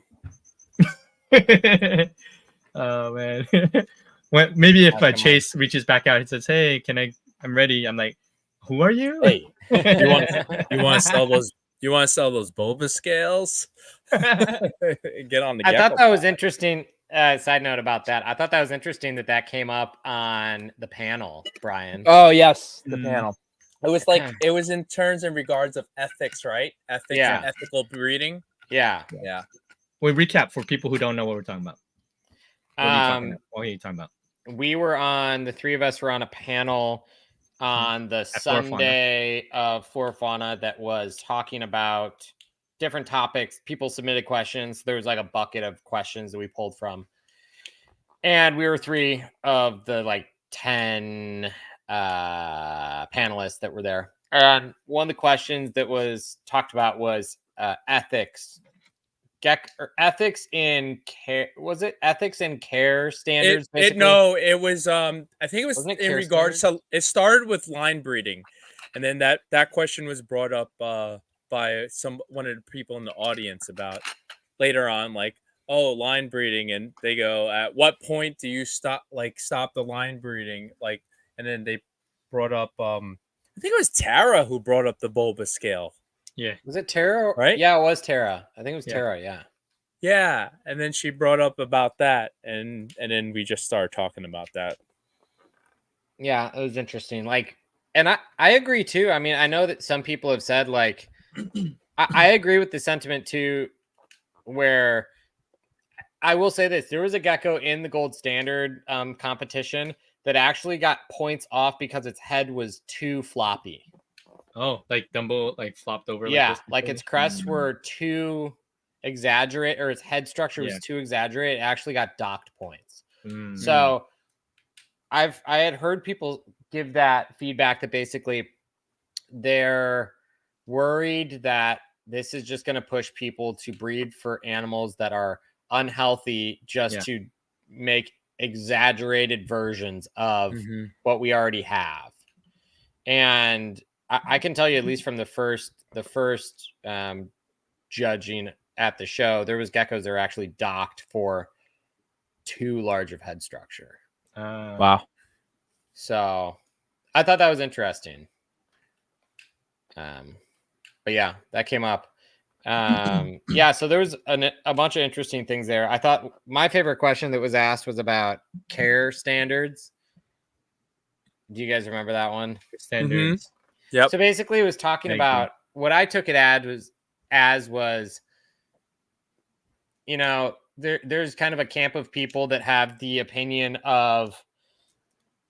Oh man. Maybe if Chase reaches back out and says, "Hey, I'm ready." I'm like, "Who are you?" Hey, you want to sell those? You want to sell those boba scales? Get on the. I thought that was interesting. Side note about that. I thought that was interesting that came up on the panel, Brian. Oh yes, the panel. It was like, it was in terms and regards of ethics, right? Ethics and ethical breeding. Yeah. We recap for people who don't know what we're talking about. What are you talking about? The 3 of us were on a panel on the Sunday of Florana that was talking about different topics. People submitted questions. There was like a bucket of questions that we pulled from. And we were 3 of the like 10 panelists that were there. And one of the questions that was talked about was ethics. Ethics in care. Was it ethics in care standards? It was I think it was in regards to, it started with line breeding, and then that question was brought up by one of the people in the audience about later on, like, line breeding, and they go, at what point do you stop the line breeding, like, and then they brought up I think it was Tara who brought up the bulba scale. Yeah. Was it Tara? Right? Yeah, it was Tara. I think it was Tara, yeah. Yeah. And then she brought up about that, and then we just started talking about that. Yeah, it was interesting. Like, and I agree too. I mean, I know that some people have said, like, I agree with the sentiment too, where I will say this. There was a gecko in the gold standard competition that actually got points off because its head was too floppy. Oh, like Dumbo, like flopped over. Yeah, like its crests were too exaggerate, or its head structure was too exaggerated. It actually got docked points. So I had heard people give that feedback that basically they're worried that this is just going to push people to breed for animals that are unhealthy just to make exaggerated versions of what we already have. And I can tell you, at least from the first judging at the show, there was geckos that are actually docked for too large of head structure. Wow. So I thought that was interesting. But yeah, that came up. Yeah, so there was a bunch of interesting things there. I thought my favorite question that was asked was about care standards. Do you guys remember that one? Standards. Mm-hmm. Yep. So basically, it was talking about what I took it as was, you know, there's kind of a camp of people that have the opinion of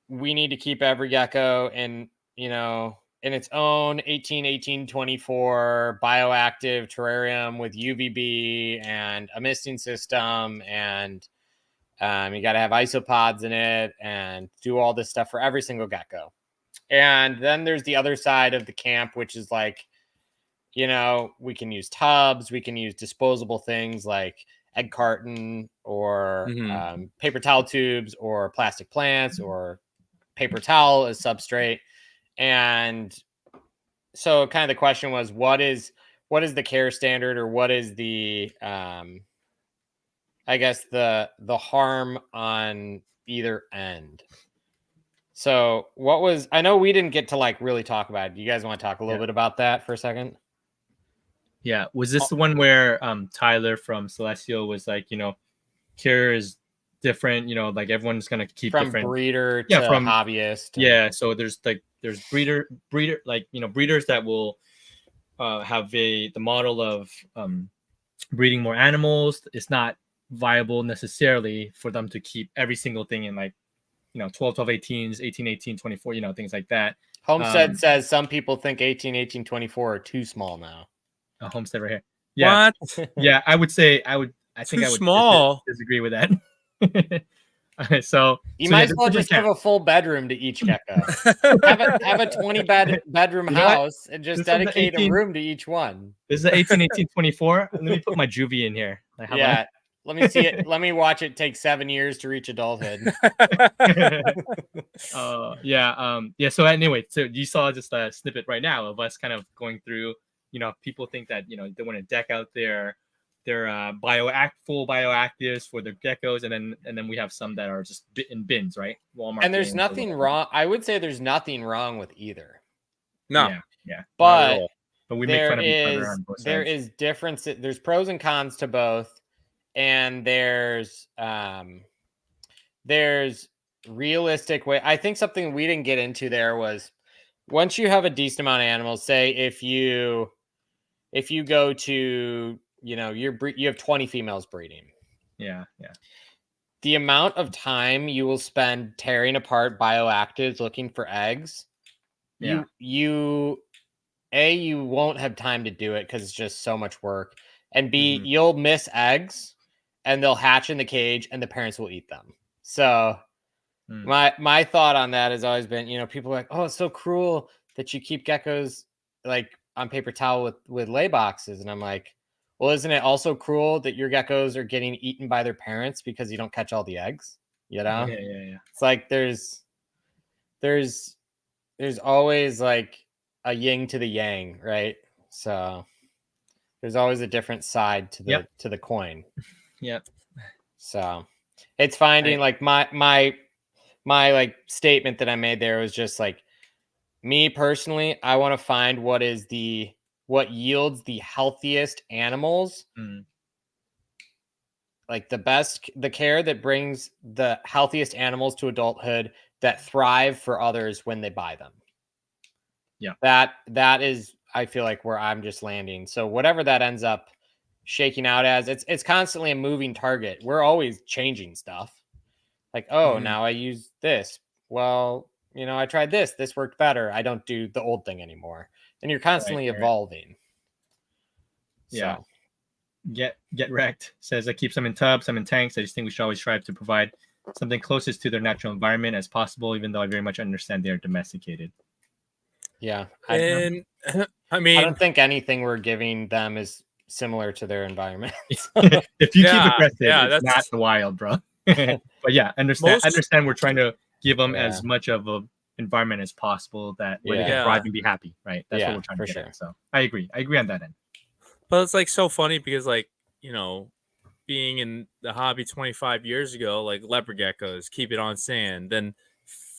we need to keep every gecko in, you know, in its own 18-18-24 bioactive terrarium with UVB and a misting system, and you got to have isopods in it and do all this stuff for every single gecko. And then there's the other side of the camp, which is like, you know, we can use tubs, we can use disposable things like egg carton or paper towel tubes or plastic plants or paper towel as substrate. And so kind of the question was, what is the care standard, or what is the I guess the harm on either end? So I know we didn't get to like really talk about it. Do you guys want to talk a little bit about that for a second? Yeah. Was this the one where Tyler from Celestial was like, you know, care is different, you know, like everyone's gonna keep from different breeder to from hobbyist. Yeah, so there's breeder like, you know, breeders that will have the model of breeding more animals. It's not viable necessarily for them to keep every single thing in, like, you know, 12-18s, 18-18-24, you know, things like that. Homestead says some people think 18-18-24 are too small now. A Homestead right here. Yeah. What? Yeah, I think I would small. disagree with that. So you might as well just give a full bedroom to each gecko. have a 20 bedroom house and just dedicate a room to each one. This is 18-18-24. Let me put my juvie in here. Like, yeah, let me see it. Let me watch it take 7 years to reach adulthood. Yeah. So anyway, so you saw just a snippet right now of us kind of going through. You know, people think that, you know, they want to deck out their full bioactives for their geckos, and then we have some that are just in bins, right? Walmart. And there's nothing wrong. I would say there's nothing wrong with either. No. Yeah. But we make fun of each other on both sides. There is difference. There's pros and cons to both, and there's realistic way. I think something we didn't get into there was, once you have a decent amount of animals, say if you go to, you know, you have 20 females breeding. Yeah. The amount of time you will spend tearing apart bioactives looking for eggs, you won't have time to do it because it's just so much work. And B, you'll miss eggs and they'll hatch in the cage and the parents will eat them. So my thought on that has always been, you know, people are like, oh, it's so cruel that you keep geckos like on paper towel with lay boxes. And I'm like, well, isn't it also cruel that your geckos are getting eaten by their parents because you don't catch all the eggs? You know? Yeah. It's like there's always like a yin to the yang, right? So there's always a different side to the coin. Yep. So it's finding like my like statement that I made there was just like, me personally, I want to find what yields the healthiest animals, like the care that brings the healthiest animals to adulthood that thrive for others when they buy them. Yeah, that is, I feel like, where I'm just landing. So whatever that ends up shaking out as, it's constantly a moving target. We're always changing stuff. Like, now I use this. Well, you know, I tried this worked better. I don't do the old thing anymore. And you're constantly evolving. Yeah. So. Get wrecked says, I keep some in tubs, some in tanks. I just think we should always strive to provide something closest to their natural environment as possible, even though I very much understand they are domesticated. Yeah. I mean, I don't think anything we're giving them is similar to their environment. If you keep aggressive, it's not the wild, bro. But yeah, understand we're trying to give them as much of a environment as possible that where they can thrive and be happy, right? That's what we're trying to get at. So I agree on that end. But it's like so funny because like, you know, being in the hobby 25 years ago, like leopard geckos, keep it on sand. Then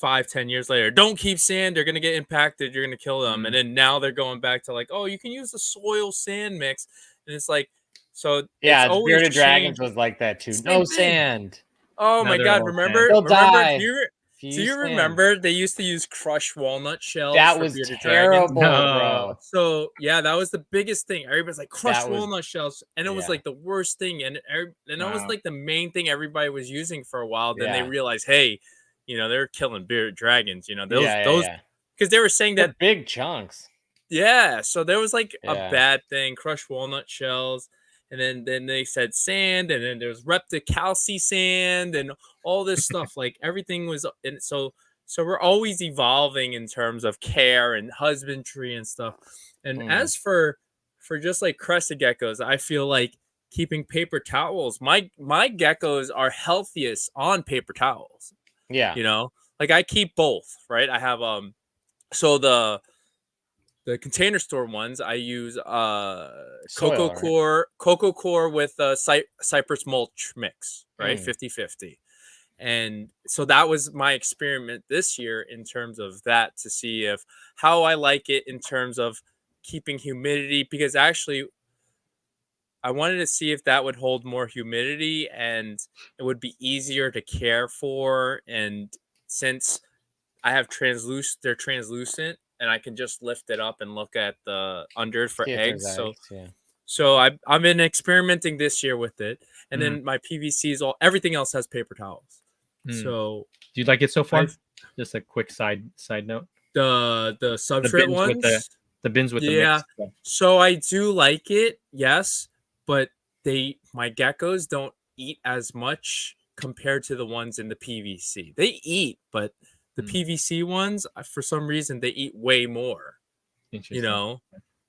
5-10 years later, don't keep sand, they're gonna get impacted, you're gonna kill them. And then now they're going back to like, oh, you can use the soil sand mix. And it's like, so it's Yeah, always Bearded Dragons changed. was like that too. Same No thing. sand. Oh my Another god, old remember? They'll Remember? die. Do you remember they used to use crushed walnut shells That for was bearded dragons? terrible, No. bro. So yeah, that was the biggest thing. Everybody's like crushed That was- walnut shells, and it was yeah. like the worst thing. And that was Wow. like the main thing everybody was using for a while. Then they Yeah. realized, hey, you know, they're killing bearded dragons. You know, those Yeah. because they were saying They're that big chunks. yeah. So there was like a Yeah. bad thing, crushed walnut shells, and then they said sand, and then there was repticalci sand, and all this stuff. Like everything was, and so we're always evolving in terms of care and husbandry and stuff. And as for just like crested geckos, I feel like keeping paper towels. My geckos are healthiest on paper towels. Yeah. You know, like I keep both, right? I have so the container store ones I use Soil, cocoa core with cypress mulch mix, right? 50-50. And so that was my experiment this year in terms of that, to see if how I like it in terms of keeping humidity, because actually I wanted to see if that would hold more humidity and it would be easier to care for. And since I have they're translucent, and I can just lift it up and look at the under for eggs. So I've been experimenting this year with it, and then my PVCs, everything else has paper towels. So do you like it so far? Just a quick side note. The substrate ones, the bins with the mix. So I do like it, yes, but my geckos don't eat as much compared to the ones in the PVC. They eat, but the PVC ones, for some reason, they eat way more. You know,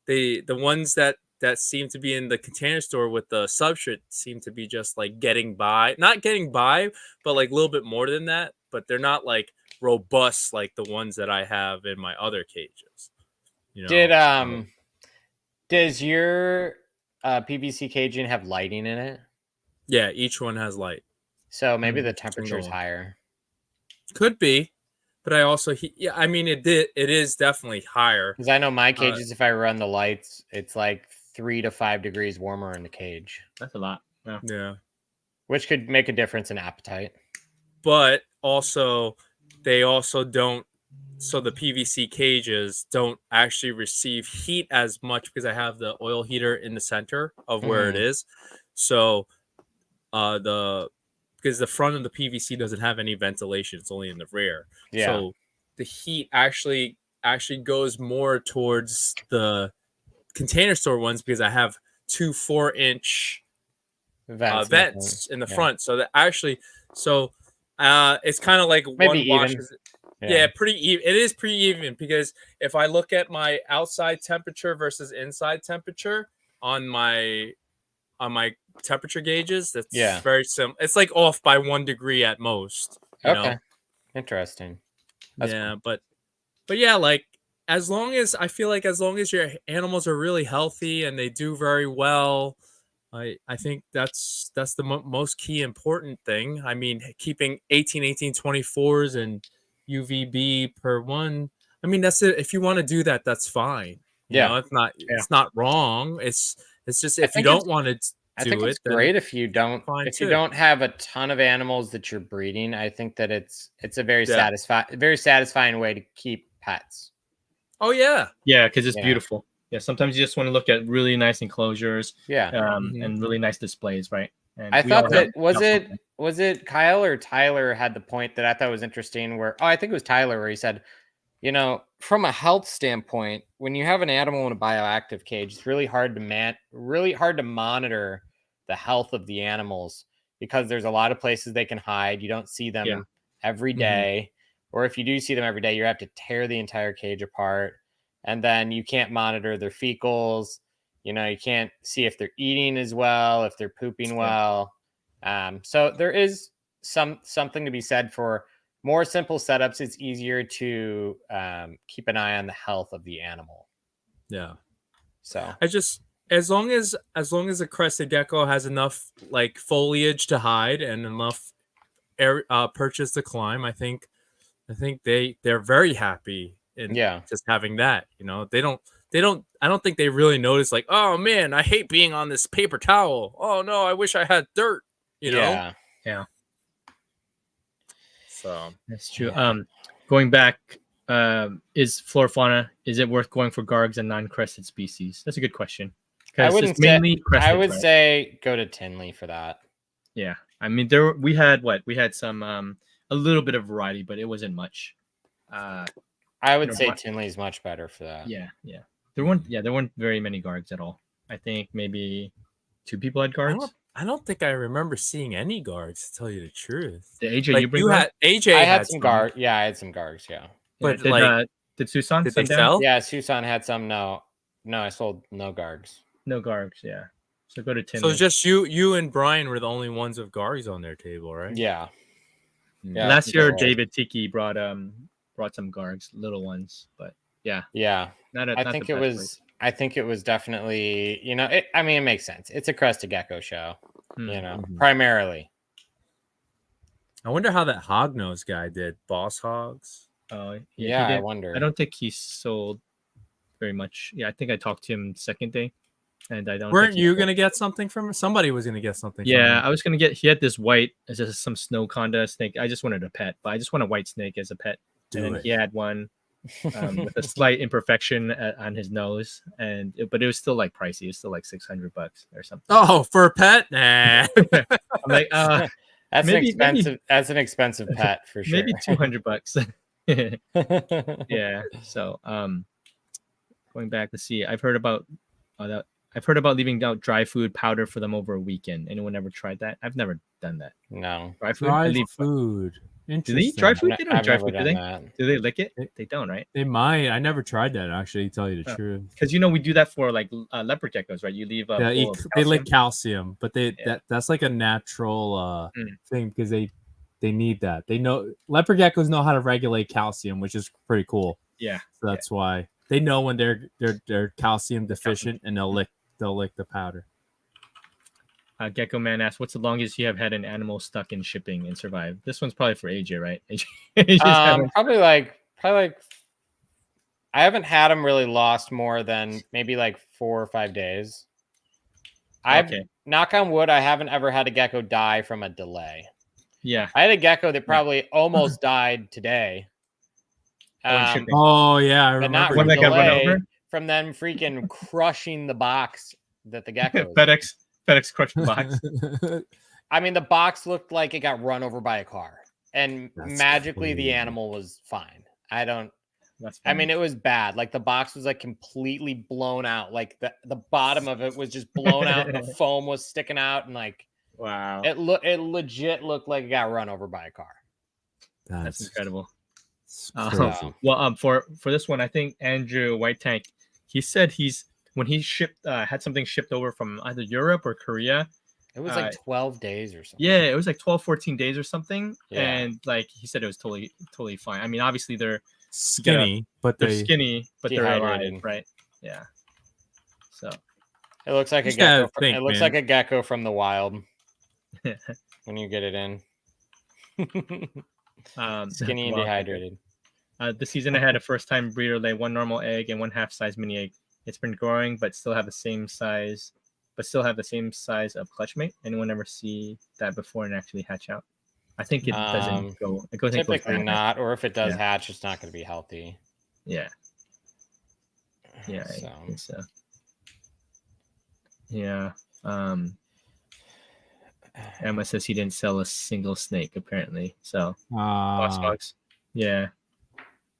the ones that seem to be in the container store with the substrate seem to be just like not getting by, but like a little bit more than that. But they're not like robust like the ones that I have in my other cages. You know, does your PVC caging have lighting in it? Yeah, each one has light. So maybe the temperature is higher. Could be. But I also, I mean, it is definitely higher. Because I know my cages, if I run the lights, it's like 3 to 5 degrees warmer in the cage. That's a lot. Yeah. Which could make a difference in appetite. But also, they also don't, so the PVC cages don't actually receive heat as much because I have the oil heater in the center of where it is. So, because the front of the PVC doesn't have any ventilation, it's only in the rear. Yeah. So the heat actually goes more towards the container store ones because I have 2 4-inch vents in the front. So that actually, it's kind of like maybe one even. washes. Yeah, pretty even. It is pretty even because if I look at my outside temperature versus inside temperature on my temperature gauges, that's very similar. It's like off by 1 degree at most. You know? Interesting. That's cool. But yeah, like as long as your animals are really healthy and they do very well, I think that's the most key important thing. I mean, keeping 18-18-24s and UVB per one. I mean, that's it. If you want to do that, that's fine. You know, it's not wrong. It's just if you don't want to. I think it's great if you don't have a ton of animals that you're breeding. I think that it's a very satisfying way to keep pets. Oh yeah, because it's beautiful. Yeah, sometimes you just want to look at really nice enclosures. And really nice displays, right? And I thought that was it Kyle or Tyler had the point that I thought was interesting. Where I think it was Tyler where he said, you know, from a health standpoint, when you have an animal in a bioactive cage, it's really hard to monitor the health of the animals because there's a lot of places they can hide. You don't see them every day, or if you do see them every day, you have to tear the entire cage apart, and then you can't monitor their fecals. You know, you can't see if they're eating as well, if they're pooping well. So there is something to be said for more simple setups. It's easier to keep an eye on the health of the animal. Yeah. So as long as a crested gecko has enough like foliage to hide and enough air perches to climb, I think they're very happy in just having that. You know, they don't. I don't think they really notice like, oh man, I hate being on this paper towel. Oh no, I wish I had dirt. You know. Yeah. So that's true. Going back, is Florana, is it worth going for gargs and non-crested species? That's a good question. I wouldn't mainly crested, I would right? say go to Tinley for that. Yeah, I mean we had some a little bit of variety, but it wasn't much. I would say Tinley's much better for that. Yeah. There weren't very many gargs at all. I think maybe 2 people had gargs. I don't think I remember seeing any gargs, to tell you the truth. Did AJ, like, you had AJ? I had some gargs. Yeah, I had some gargs. Yeah, but did Susan? Did they sell? Yeah, Susan had some. No, I sold no gargs. No gargs. Yeah. So go to Tinley. So just you and Brian were the only ones with gargs on their table, right? Yeah. Last year, David Tiki brought some gargs, little ones, but yeah. I think it was definitely, you know, I mean, it makes sense. It's a crested gecko show, you know, primarily. I wonder how that hognose guy did. Boss hogs. Oh yeah, I wonder. I don't think he sold very much. Yeah, I think I talked to him second day, and I don't. Weren't you gonna get something from him? Somebody was gonna get something. Yeah, from him. I was gonna get. He had this white, just some snow conda snake. I just wanted a pet, but I just want a white snake as a pet. He had one with a slight imperfection on his nose, but it was still like pricey. It was still like $600 or something. Oh, for a pet? Nah. I'm like, that's an expensive pet for sure. Maybe $200. Yeah. So going back to see, I've heard about leaving out dry food powder for them over a weekend. Anyone ever tried that? I've never done that. No. Dry food. Do they eat dry food? They don't dry food, do they? Do they lick it? They don't, right? They might. I never tried that, actually, to tell you the truth. Because we do that for like leopard geckos, right? You leave they lick calcium, but that's like a natural thing because they need that. They know leopard geckos know how to regulate calcium, which is pretty cool. Yeah. So that's why they know when they're calcium deficient, and they'll lick the powder. Gecko Man asks, "What's the longest you have had an animal stuck in shipping and survived?" This one's probably for AJ, right? Probably like I haven't had them really lost more than maybe like 4 or 5 days. Knock on wood, I haven't ever had a gecko die from a delay. Yeah, I had a gecko that probably almost died today. Oh yeah, I remember. But not from delay, from them freaking crushing the box that the gecko. FedEx crushed the box. I mean, the box looked like it got run over by a car, and magically the animal was fine. I mean, it was bad. Like the box was like completely blown out. Like the bottom of it was just blown out, and the foam was sticking out, and like wow, it legit looked like it got run over by a car. That's incredible. Well, for this one, I think Andrew White Tank, he said when he had something shipped over from either Europe or Korea. It was like 12 days or something. Yeah, it was like 12, 14 days or something. Yeah. And like he said, it was totally fine. I mean, obviously they're skinny, but they're alive, right? Yeah. So it looks like a gecko. It looks like a gecko from the wild when you get it in. Skinny and dehydrated. This season I had a first-time breeder lay 1 normal egg and 1 half-size mini egg. It's been growing, but still have the same size of clutch mate. Anyone ever see that before and actually hatch out? I think it doesn't go. It goes typically not, or if it does hatch, it's not going to be healthy. Yeah. Yeah. So. I think so. Yeah. Emma says he didn't sell a single snake apparently. So. Boss Hogs. Yeah.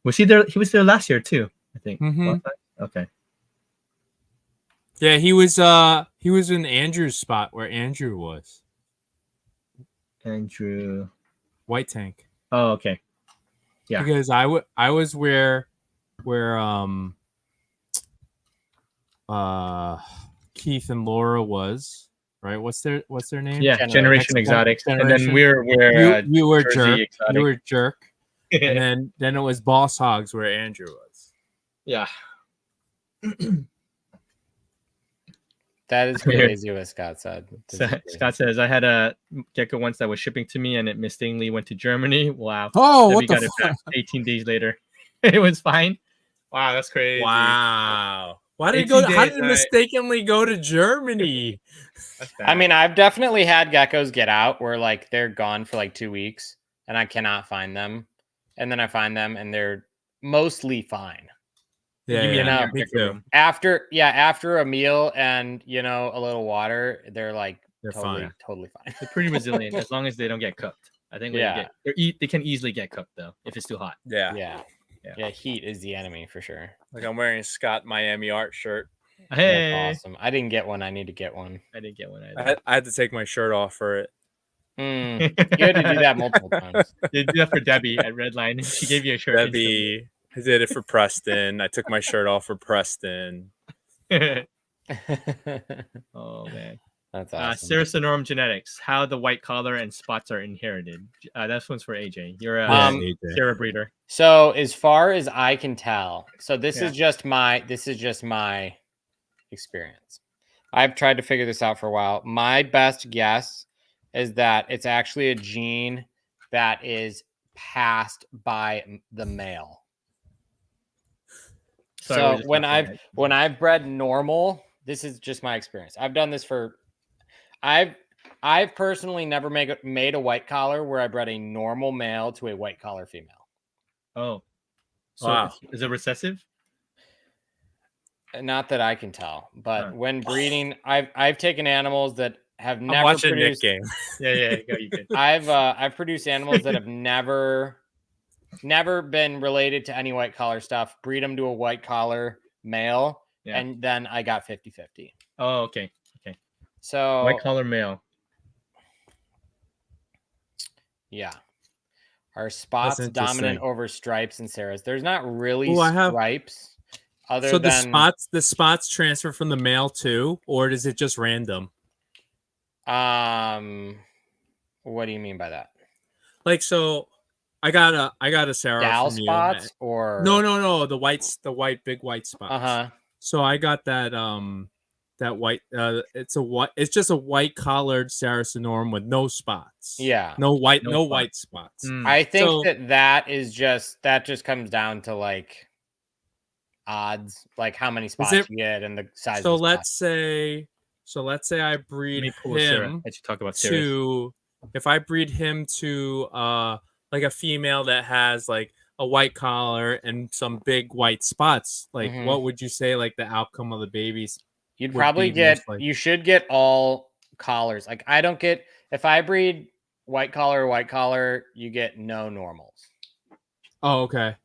Was he there? He was there last year too, I think. Mm-hmm. Okay. Yeah, he was in Andrew's spot where Andrew was. Andrew White Tank. Oh, okay. Yeah. Because I was where Keith and Laura was, right? What's their name? Yeah, Generation Exotics. And then we're you were Jerk. Exotic. You were Jerk. And then it was Boss Hogs where Andrew was. Yeah. That is Weird. crazy what Scott said. Scott says, I had a gecko once that was shipping to me and it mistakenly went to Germany. Wow. Oh, Then what we the got it fuck? back 18 days later. It was fine. Wow, that's crazy. Wow. Why did it 18 go? How days, did it all right. mistakenly go to Germany? That's bad. I mean, I've definitely had geckos get out where like they're gone for like 2 weeks and I cannot find them, and then I find them and they're mostly fine. Yeah, You mean yeah, in your me gecko too. room. After a meal and a little water, they're like They're totally fine. fine. They're pretty resilient as long as they don't get cooked. I think Yeah. they can easily get cooked though if it's too hot. Yeah. Yeah, heat is the enemy for sure. Like I'm wearing a Scott Miami art shirt. Hey, That's awesome. I didn't get one. I need to get one. I didn't get one either. I had to take my shirt off for it. You had to do that multiple times. You did that for Debbie at Redline. She gave you a shirt. Debbie, I did it for Preston. I took my shirt off for Preston. Oh man. That's awesome. Saracenorum genetics. How the white collar and spots are inherited. That one's for AJ. You're a AJ. Sarah breeder. So as far as I can tell, so this Yeah. is just my experience. I've tried to figure this out for a while. My best guess is that it's actually a gene that is passed by the male. Sorry, we're So just when laughing I've bred normal, this is just my experience. I've done this for I've personally never made a white collar where I bred a normal male to a white collar female. Oh, so Wow. is it recessive? Not that I can tell, but Huh. when breeding, I've taken animals that have I'm never watching produced. Nick game. Yeah, go, you can. I've produced animals that have never been related to any white collar stuff. Breed them to a white collar male, Yeah. and then I got 50-50. Oh, okay. So White collar male. yeah, are spots That's dominant interesting. over stripes and Sarahs? There's not really Ooh, I have- stripes. Other So than the spots transfer from the male too, or is it just random? what do you mean by that? Like, so I got a Sarah Gal from spots you. or No, the big white spots. Uh-huh. So I got that white it's just a white collared Saracenorum with no spots. Yeah. No white No white spots. Mm. I think So- that just comes down to like odds, like how many spots it- you get and the size. So of the let's say I Let breed me pull Sarah. him I should talk about Sarah. to if I breed him to like a female that has like a white collar and some big white spots, like Mhm. what would you say like the outcome of the babies? You'd would probably be get. most likely. You should get all collars. Like I don't get if I breed white collar, you get no normals. Oh, okay.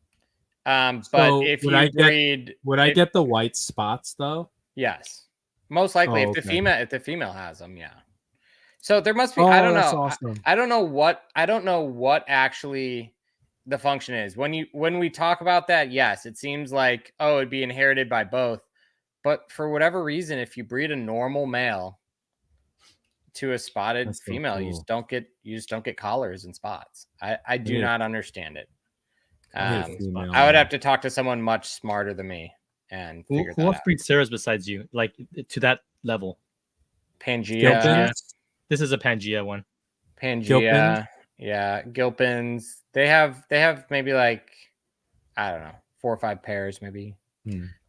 But So if would you I get- breed, Would I get the white spots though? yes, most likely Oh, if the okay. female has them, yeah. So there must be. Oh, I don't that's know. awesome. I don't know what actually the function is. When we talk about that, yes, it seems like it'd be inherited by both. But for whatever reason, if you breed a normal male to a spotted That's so female, you cool. just don't get collars and spots. I do Yeah. not understand it. I hate I female would male. have to talk to someone much smarter than me and figure Who that else out. breeds Sarahs besides you? Like to that level. Pangea, Gilpins? This is a Pangea one. Pangea, yeah, Gilpins. They have maybe like I don't know 4 or 5 pairs maybe.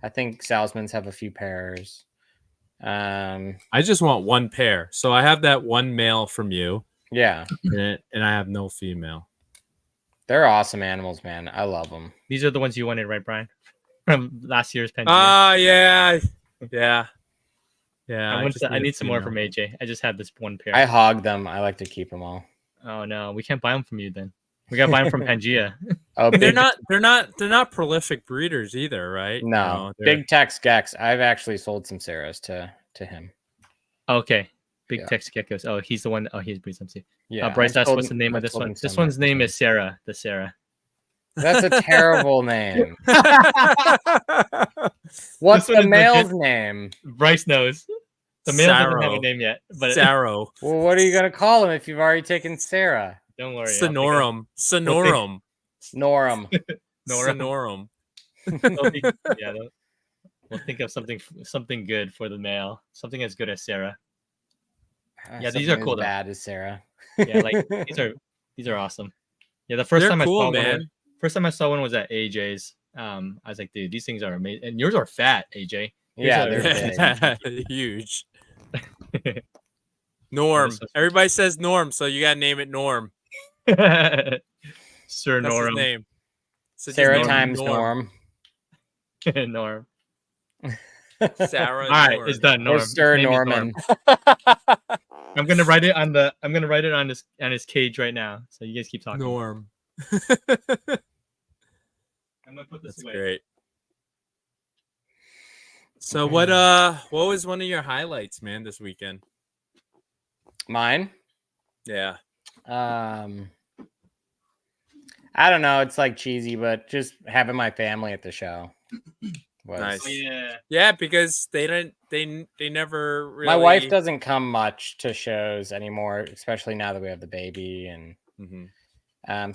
I think Salzmans have a few pairs. I just want one pair. So I have that one male from you, Yeah, and I have no female. they're awesome animals, man. I love them. These are the ones you wanted, right, Brian? From last year's Pangea. Yeah. I need some more from AJ. I just have this one pair. I hog them. I like to keep them all. Oh no, we can't buy them from you then. We gotta buy them from Pangea. Oh, And big, they're not prolific breeders either, right? no, They're- Big Tex Gex. I've actually sold some Sarahs to him. Okay, Big Yeah. Tex Geckos. Oh, he's the one. Oh, he breeds them too. Yeah, Bryce I asked sold what's the him- name I of this sold one. him This some one's name is Sarah. The Sarah. That's a terrible name. What's This one the is male's legit. name? Bryce knows. The male doesn't have a Sarrow. name yet, but Sarrow. Well, what are you gonna call him if you've already taken Sarah? don't worry. Sonorum. Norum. Nora. Sonorum. Yeah. We'll think of something good for the male. Something as good as Sarah. Yeah, these are cool. Bad as Sarah. Yeah, like these are awesome. Yeah, the first time I saw one. First time I saw one was at AJ's. I was like, dude, these things are amazing. And yours are fat, AJ. Yeah, they're big. Huge. Norm. Everybody says Norm, so you gotta name it Norm. Sir That's Norm. his name. So Sarah times Norm. Norm. Sarah. All right, it's done. Norm. Or Sir Norman. I'm gonna write it on his cage right now. So you guys keep talking. Norm. I'm gonna put this That's away. great. So what was one of your highlights, man, this weekend? Mine? Yeah. I don't know. It's like cheesy, but just having my family at the show was nice. Yeah. Yeah, because they never really. My wife doesn't come much to shows anymore, especially now that we have the baby, and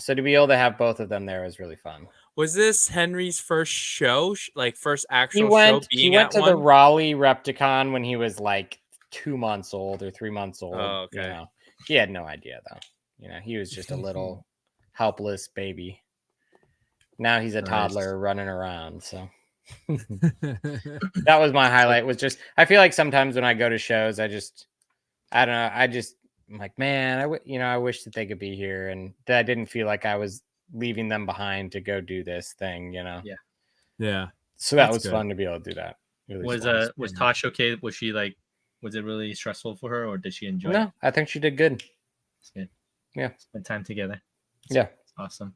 so to be able to have both of them there was really fun. Was this Henry's first show, like first actual show? He went to one? the Raleigh Repticon when he was like 2 months old or 3 months old. Oh, okay. You know. He had no idea though. You know, he was just a little helpless baby. Now he's a toddler running around. So that was my highlight. Was just I feel like sometimes when I go to shows, I don't know. I'm like, man, I wish that they could be here, and that I didn't feel like I was leaving them behind to go do this thing. You know. Yeah. So that was fun to be able to do that. Was Tosh okay? Was she like? Was it really stressful for her, or did she enjoy it? No, I think she did good. It's good. Yeah. Spend time together. Yeah. Awesome.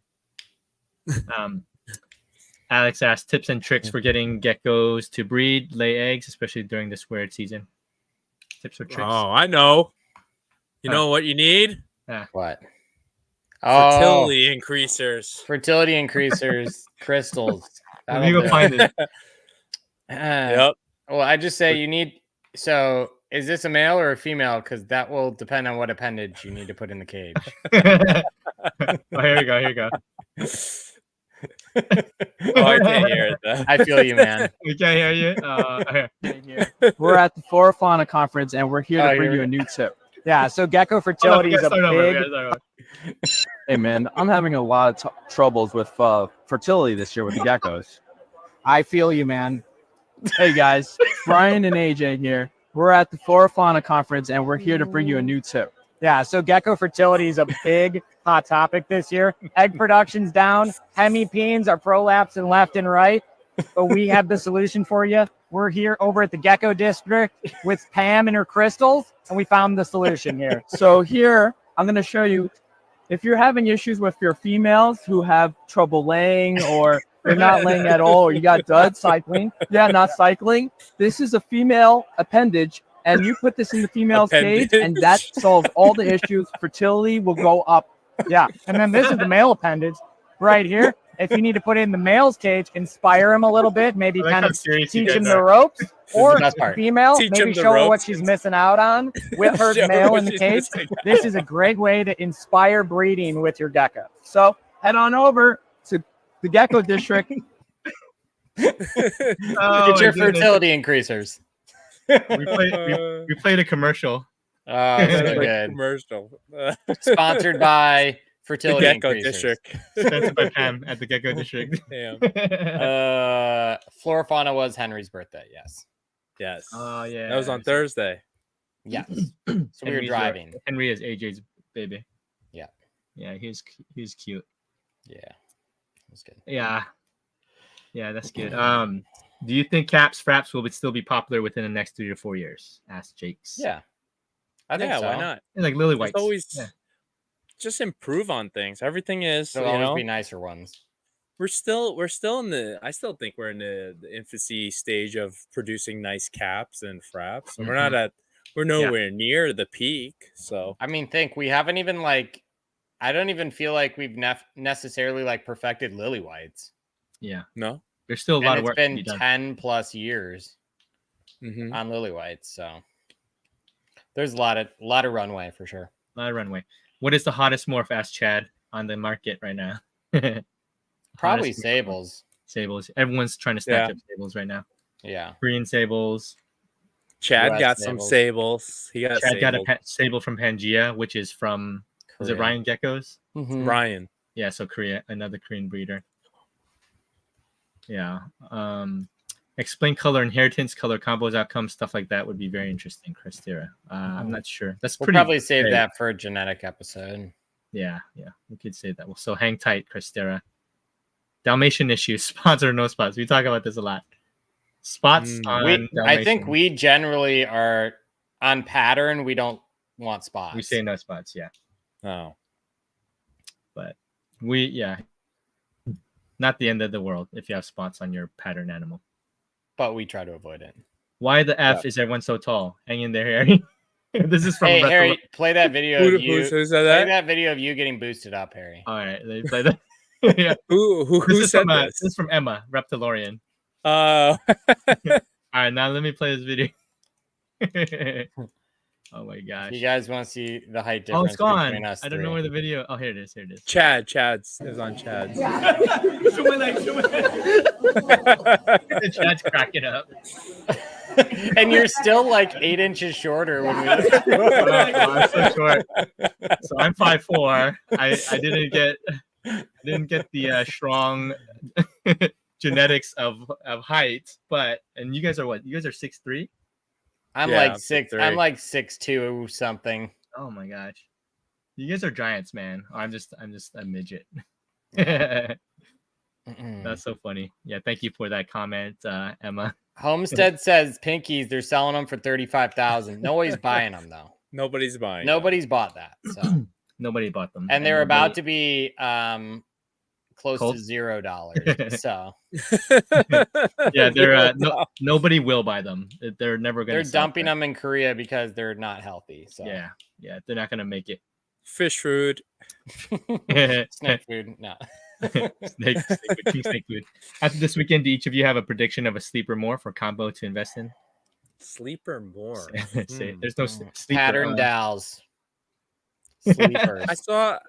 Alex asked tips and tricks for getting geckos to breed, lay eggs, especially during this weird season. Tips or tricks? Oh, I know. You know what you need? What? Fertility increasers. Fertility increasers, crystals. Let me go find it. Yep. Well, I just say you need. So, is this a male or a female? Because that will depend on what appendage you need to put in the cage. Here you go. I can't hear it though. I feel you, man. We can't hear you. We're at the Florana conference, and we're here to bring you a new tip. Yeah, so gecko fertility is a big. Hey, man, I'm having a lot of troubles with fertility this year with the geckos. I feel you, man. Hey, guys, Brian and AJ here. We're at the Florana conference, and we're here to bring you a new tip. Yeah, so gecko fertility is a big hot topic this year. Egg production's down. Hemipenes are prolapsing left and right. But we have the solution for you. We're here over at the Gecko District with Pam and her crystals, and we found the solution here. So here, I'm going to show you, if you're having issues with your females who have trouble laying, or they're not laying at all, or you got dud cycling. Yeah, not cycling. This is a female appendage, and you put this in the female's cage, and that solves all the issues. Fertility will go up. Yeah, and then this is the male appendage right here. If you need to put it in the male's cage, inspire him a little bit, maybe kind of teach him the ropes. Or female, maybe show her what she's missing out on with her male in the cage. This is a great way to inspire breeding with your gecko. So head on over to the Gecko District. Get your fertility increasers. We played a commercial. Oh, so good. Commercial. Sponsored by Fertility the Gecko Increasers. District. Sponsored by Pam at the Gecko District. Damn. Florana was Henry's birthday. Yes. Yes. Oh, yeah. That was on Thursday. Yes. So we were driving. Henry is AJ's baby. Yeah. Yeah, he's cute. Yeah. That's good. Yeah. Yeah, that's good. Do you think fraps will still be popular within the next 3 to 4 years? Asked Jakes. Yeah. I think so. Why not? And like lily whites. Always just improve on things. Everything is There'll always be nicer ones. We're still in the I still think we're in the infancy stage of producing nice caps and fraps. So we're nowhere near the peak. So I mean, we haven't even I don't even feel like we've necessarily perfected lily whites. Yeah. No. There's still a lot of work. It's been 10 plus years mm-hmm. on lily whites, so there's a lot of runway for sure. A lot of runway. What is the hottest morph? Asked Chad on the market right now. Probably sables. Sables. Everyone's trying to snatch up sables right now. Yeah. Korean sables. Chad US got some sables. He got Chad got sabled. a sable from Pangea, which is from is it Ryan Geckos? Mm-hmm. Ryan. Yeah, so Korea, another Korean breeder. Yeah. Explain color inheritance, color combos, outcomes, stuff like that would be very interesting, Christira. I'm not sure. That's We'll pretty. probably save vague. that for a genetic episode. Yeah, we could say that. Well, so hang tight, Christira. Dalmatian issues, spots or no spots. We talk about this a lot. Spots on I think we generally are on pattern. We don't want spots. We say no spots, yeah. Oh. But not the end of the world if you have spots on your pattern animal. But we try to avoid it. Why the F is everyone so tall? Hang in there, Harry. This is from Harry, play that video of you. Who said play that? that video of you getting boosted up, Harry. All right, they play that. Yeah. Who said this? This is from Emma, Reptilorian. Oh. All right, now let me play this video. Oh my gosh. You guys want to see the height difference? Oh, it's gone. Between us I don't know where the video. Oh, here it is. Chad's is on Chad's. Show my leg. Chad's cracking up. And you're still like 8 inches shorter when we I'm so short. So I'm 5'4". I didn't get the strong genetics of height, and you guys are what? You guys are 6'3"? I'm like 6'3". I'm like 6'2" something. Oh my gosh. You guys are giants, man. I'm just a midget. That's so funny. Yeah, thank you for that comment, Emma. Homestead says pinkies, they're selling them for $35,000. Nobody's buying them though. Nobody's buying. Nobody's bought that. So nobody bought them. And they're about to be close to $0. So yeah, they're nobody will buy them. They're never gonna. They're dumping them in Korea because they're not healthy. So yeah, they're not gonna make it. Fish food, snake food, no. snake food. After this weekend, do each of you have a prediction of a sleeper morph or combo to invest in? Sleeper morph. There's no sleeper. Pattern dowels. Sleepers. I saw.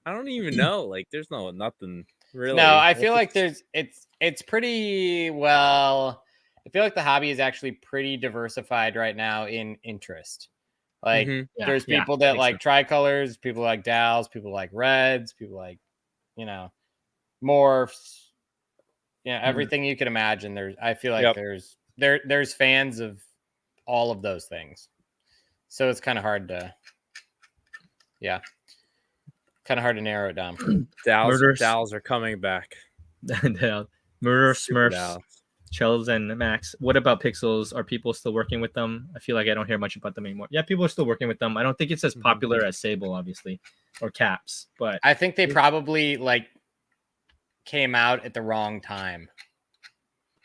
I don't even know. Like, there's nothing really. No, I feel like it's pretty well. I feel like the hobby is actually pretty diversified right now in interest. Like, there's people that like tricolors, people like dowels, people like reds, people like, morphs. Everything you can imagine. I feel like there's fans of all of those things. So it's kind of hard to, narrow it down. Dowels are coming back. Murder Smurfs, Chels, and Max. What about pixels? Are people still working with them? I feel like I don't hear much about them anymore. Yeah, people are still working with them. I don't think it's as popular as Sable, obviously, or Caps, but I think they probably came out at the wrong time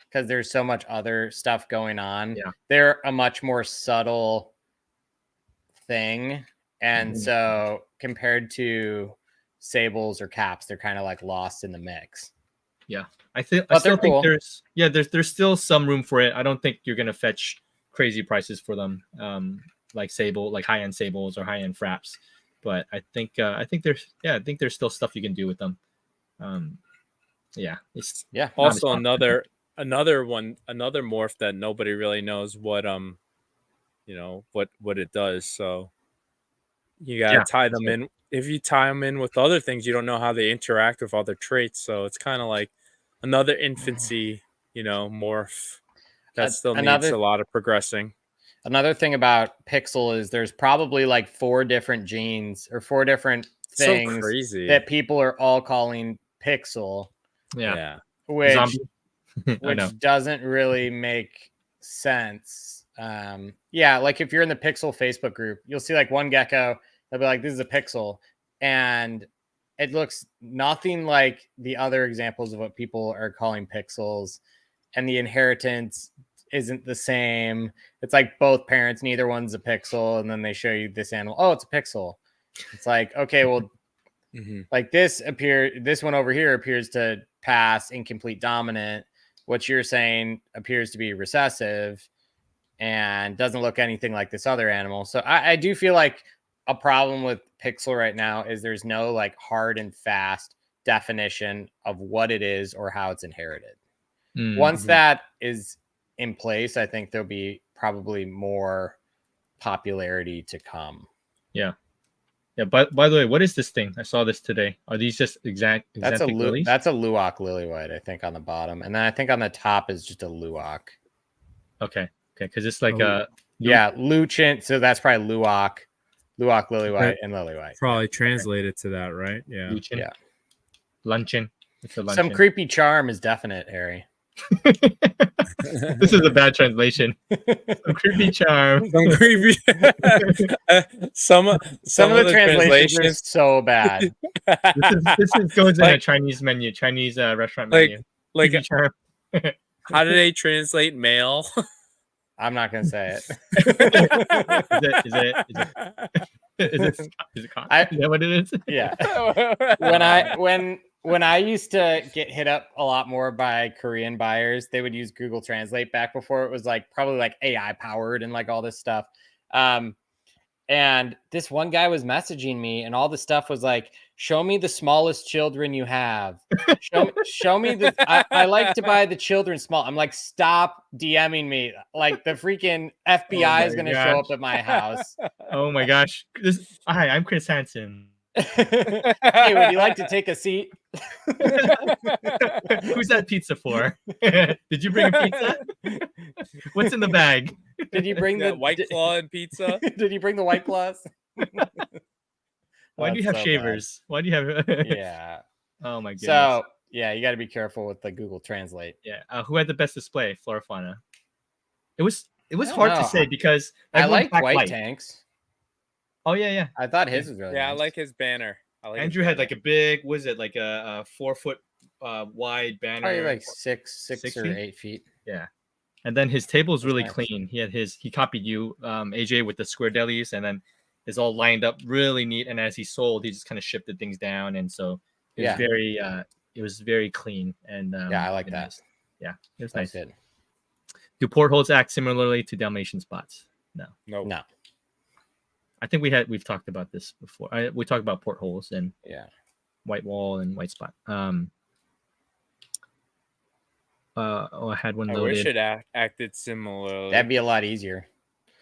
because there's so much other stuff going on. Yeah, they're a much more subtle thing, and so compared to Sables or Caps, they're kind of lost in the mix. Yeah, I still think there's still some room for it. I don't think you're gonna fetch crazy prices for them, like Sable, like high-end Sables or high-end Fraps. But I think there's still stuff you can do with them. Also, another morph that nobody really knows what what it does. So you gotta tie them in. If you tie them in with other things, you don't know how they interact with other traits. So it's kind of like another infancy, morph that still needs a lot of progressing. Another thing about Pixel is there's probably 4 different genes or 4 different things that people are all calling Pixel. Yeah. Which doesn't really make sense. If you're in the Pixel Facebook group, you'll see one gecko. They'll be like, this is a pixel. And it looks nothing like the other examples of what people are calling pixels. And the inheritance isn't the same. It's like both parents, neither one's a pixel. And then they show you this animal. Oh, it's a pixel. It's like, okay, well, this one over here appears to pass incomplete dominant. What you're saying appears to be recessive and doesn't look anything like this other animal. So I do feel like a problem with Pixel right now is there's no hard and fast definition of what it is or how it's inherited. Once that is in place, I think there'll be probably more popularity to come. Yeah. But by the way, what is this thing? I saw this today. Are these just That's a lilies? That's a luwak lilywhite, I think, on the bottom, and then I think on the top is just a luwak. Okay, because it's like luchin. So that's probably luwak lilywhite, and lilywhite. Probably translated to that, right? Yeah. Luchin. Yeah. Luncheon. It's a luncheon. Some creepy charm is definite, Harry. This is a bad translation. Some creepy charm. Some creepy. some of the translations are so bad. This goes in a Chinese menu, Chinese restaurant menu. Like creepy charm. How do they translate male? I'm not gonna say it. Is it cock? Is that what it is? Yeah. When I used to get hit up a lot more by Korean buyers, they would use Google Translate back before it was like probably like AI powered and like all this stuff. And this one guy was messaging me, and all the stuff was like, "Show me the smallest children you have. Show me the. I like to buy the children small." I'm like, "Stop DMing me! Like the freaking FBI is gonna show up at my house." Oh my gosh! Hi, I'm Chris Hansen. Hey, would you like to take a seat? Who's that pizza for? Did you bring a pizza? What's in the bag? Did you bring the White Claw and pizza? Did you bring the White Claws? Why do you have shavers? Why do you have? Yeah. Oh my goodness. So yeah, you got to be careful with the Google Translate. Yeah. Who had the best display? Florana. It was hard to say because I like white tanks. Oh yeah. I thought his was really nice. I like his banner. Andrew had like a big, was it like a 4 foot wide banner? Probably like six or 8 feet. Yeah. And then his table is really clean. He copied you, AJ, with the square delis, and then it's all lined up really neat. And as he sold, he just kind of shifted things down, and so it was very clean. And I like that. Yeah, it was nice. Good. Do portholes act similarly to Dalmatian spots? No. I think we've talked about this before. We talked about portholes and white wall and white spot. I had one loaded. I wish it acted similarly. That'd be a lot easier.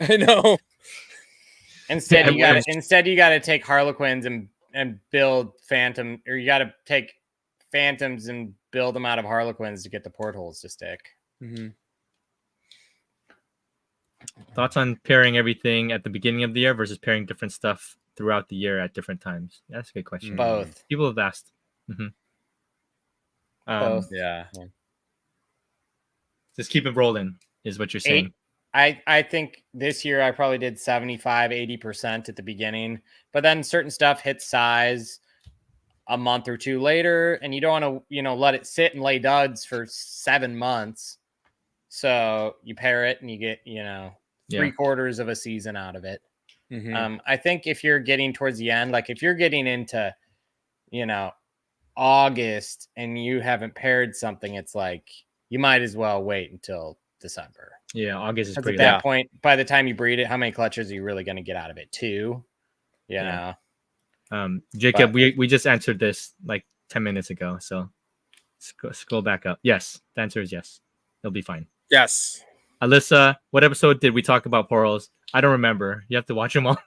I know. Instead, you got to take Harlequins and build Phantom, or you got to take Phantoms and build them out of Harlequins to get the portholes to stick. Mm-hmm. Thoughts on pairing everything at the beginning of the year versus pairing different stuff throughout the year at different times? That's a good question. Both. People have asked. Mm-hmm. Both. Yeah. Just keep it rolling is what you're saying. I think this year I probably did 75-80% at the beginning, but then certain stuff hits size a month or two later, and you don't want to, let it sit and lay duds for 7 months. So you pair it and you get, 3/4 of a season out of it. Mm-hmm. I think if you're getting towards the end, like if you're getting into, August and you haven't paired something, it's like you might as well wait until December. Yeah, August is pretty. At that point, by the time you breed it, how many clutches are you really going to get out of it? 2, Jacob, we just answered this like 10 minutes ago, so scroll back up. Yes, the answer is yes. It'll be fine. Yes. Alyssa, what episode did we talk about portholes? I don't remember. You have to watch them all.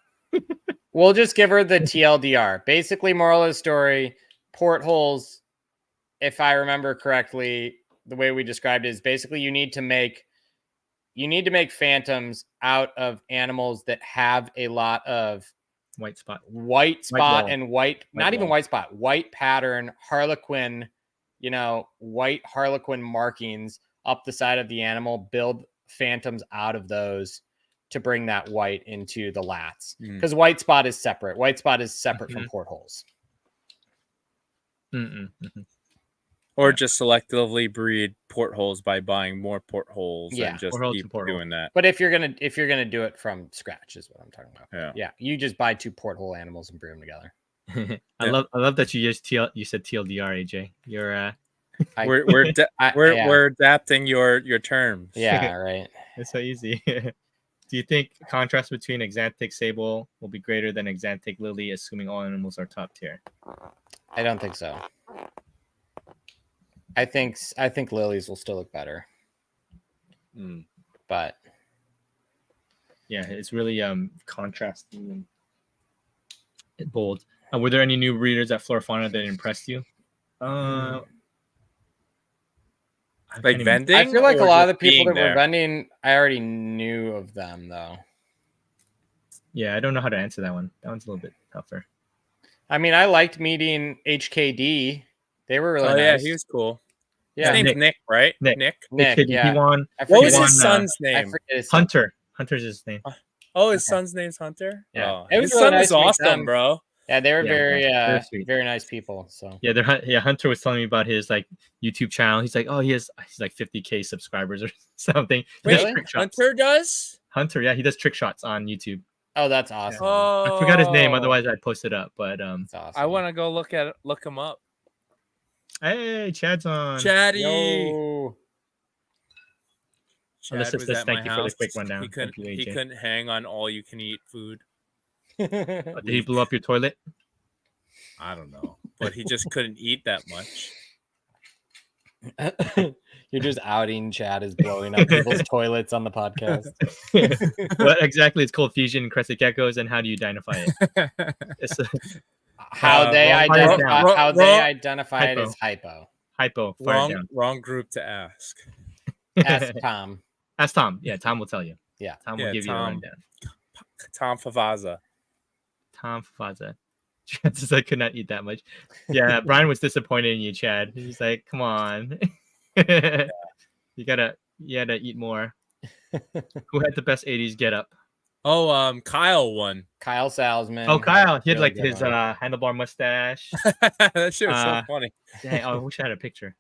We'll just give her the TLDR. Basically, moral of the story, portholes, if I remember correctly, the way we described it is basically you need to make phantoms out of animals that have a lot of white spot and white pattern, Harlequin, white Harlequin markings up the side of the animal. Build phantoms out of those to bring that white into the lats, because white spot is separate. White spot is separate from portholes. Or just selectively breed portholes by buying more portholes and just keep doing that. But if you're gonna do it from scratch, is what I'm talking about. Yeah. You just buy 2 porthole animals and breed them together. I love that you said TLDR, AJ. You're we're adapting your terms. Yeah, right. It's so easy. Do you think contrast between Exantic Sable will be greater than Exantic Lily, assuming all animals are top tier? I don't think so. I think lilies will still look better. But yeah, it's really contrasting and bold. Were there any new breeders at Florana that impressed you? Like vending? I feel like a lot of the people that were vending, I already knew of them though. Yeah, I don't know how to answer that one. That one's a little bit tougher. I mean, I liked meeting HKD. They were really nice. Yeah, he was cool. Yeah, his name's Nick, right? Nick. Yeah. He won. What was his son's name? Hunter. Hunter's his name. Oh, his son's name's Hunter. Yeah, his son was awesome, bro. Yeah, they were very nice people. So yeah, Hunter was telling me about his like YouTube channel. He's like, oh, he's like 50K subscribers or something. Really? Hunter does? Hunter, yeah, he does trick shots on YouTube. Oh, that's awesome. I forgot his name, otherwise I'd post it up. But awesome. I want to go look him up. Hey, Chad's on. Chatty. Yo. Chad was at thank my you for house. the quick rundown. He couldn't hang on all you can eat food. Did he blow up your toilet? I don't know, but he just couldn't eat that much. You're just outing Chad as blowing up people's toilets on the podcast. What exactly is cold fusion and crested geckos, and how do you identify it? How they identify it as hypo. Hypo. Wrong group to ask. Ask Tom. Ask Tom. Yeah, Tom will tell you. Yeah, Tom will give you a rundown. Tom Favaza. Chances I could not eat that much. Yeah, Brian was disappointed in you, Chad. He's like, "Come on, you gotta eat more." Who had the best '80s get up? Oh, Kyle won. Kyle Salzman. Oh, Kyle. He had like his handlebar mustache. That shit was so funny. Dang, I wish I had a picture.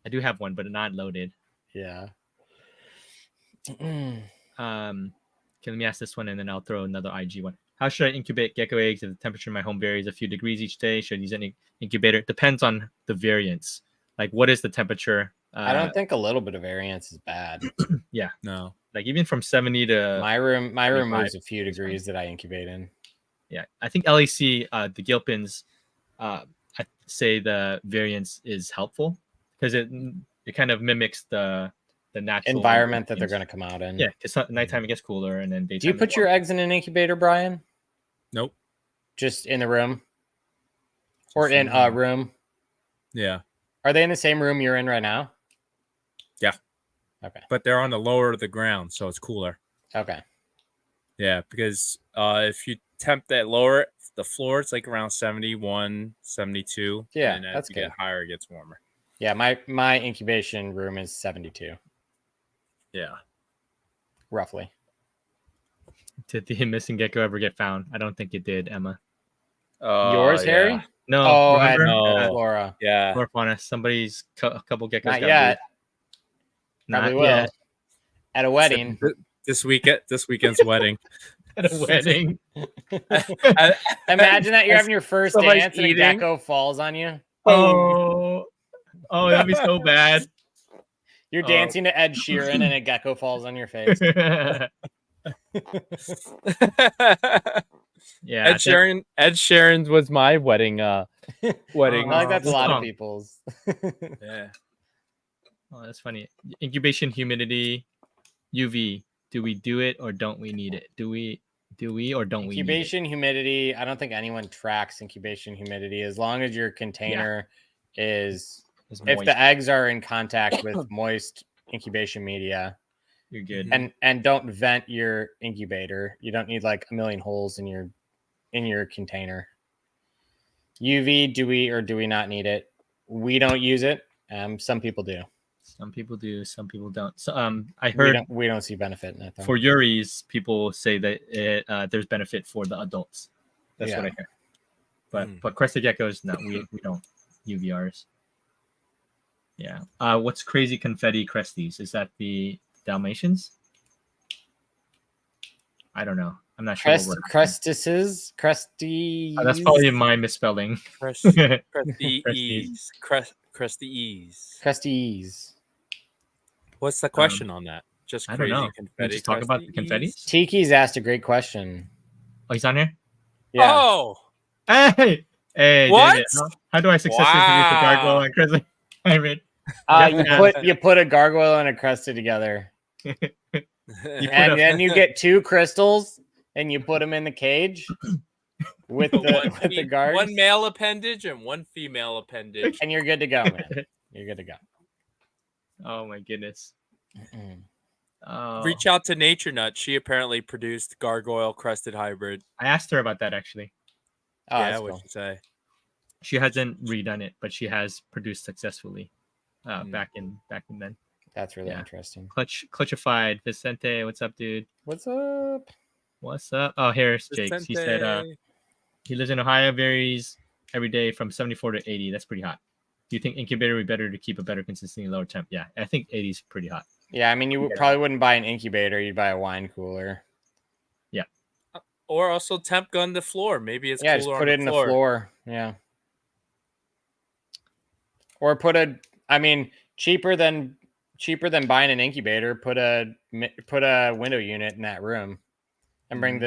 I do have one, but not loaded. Yeah. Okay, let me ask this one, and then I'll throw another IG one. How should I incubate gecko eggs if the temperature in my home varies a few degrees each day? Should I use any incubator? Depends on the variance. Like, what is the temperature? I don't think a little bit of variance is bad. Yeah. No. Like, even from 70 to... My room moves a few degrees that I incubate in. Yeah. I think LAC, the Gilpins, I say the variance is helpful because it kind of mimics the natural environment that they're going to come out in. Yeah, because nighttime it gets cooler, and then daytime. Do you put your eggs in an incubator, Brian? Nope. Just in the room, or in a room? Yeah. Are they in the same room you're in right now? Yeah. Okay. But they're on the lower of the ground, so it's cooler. Okay. Yeah, because if you temp that lower, the floor, it's like around 71, 72. Yeah, and that's as you good. get higher, it gets warmer. Yeah, my incubation room is 72. Yeah. Roughly. Did the missing gecko ever get found? I don't think it did, Emma. Yours, yeah. Harry? No. Oh, at Flora. Yeah. Florana. Somebody's a couple geckos. Not yet. Not will. yet. At a wedding. This weekend's wedding. At a wedding. Imagine that you're having your first Somebody's dance and a gecko falls on you. Oh, that'd be so bad. You're dancing to Ed Sheeran and a gecko falls on your face. Yeah, Ed Sheeran's was my wedding. Wedding. I like that's a lot of people's. Yeah. Oh, that's funny. Incubation humidity, UV. Do we do it or don't we need it? Do we or don't we? Incubation humidity. I don't think anyone tracks incubation humidity as long as your container is if the eggs are in contact with moist incubation media. You're good. And don't vent your incubator. You don't need like a million holes in your container. UV, do we or do we not need it? We don't use it. Some people do. Some people do. Some people don't. So I heard we don't see benefit in it. Though. For Yuri's, people say that there's benefit for the adults. That's what I hear. But crested geckos, no, we don't UVRs. Yeah. What's crazy confetti cresties? Is that the Dalmatians? I don't know. I'm not sure. Crusties. That's probably my misspelling. Crusties. Crusties. What's the question on that? Just crazy I don't know. confetti. Just talk about the confettis. Tiki's asked a great question. Oh, he's on here. Yeah. Oh. Hey. What? David, how do I successfully produce a gargoyle and crescent hybrid? You put a gargoyle and a crested together. And then you get 2 crystals and you put them in the cage with the guards. One male appendage and one female appendage. And you're good to go, man. You're good to go. Oh my goodness. Reach out to Nature Nut. She apparently produced gargoyle crested hybrid. I asked her about that actually. Yeah, what'd you say? She hasn't redone it, but she has produced successfully back in then. That's really interesting. Clutchified Vicente, what's up, dude? What's up? What's up? Oh, here's Jake. He said he lives in Ohio, varies every day from 74 to 80. That's pretty hot. Do you think incubator would be better to keep a better consistency lower temp? Yeah, I think 80 is pretty hot. Yeah, I mean, you probably wouldn't buy an incubator. You'd buy a wine cooler. Yeah. Or also temp gun the floor. Maybe it's cooler just put it in the floor. Yeah. Or cheaper than buying an incubator. Put a window unit in that room, and bring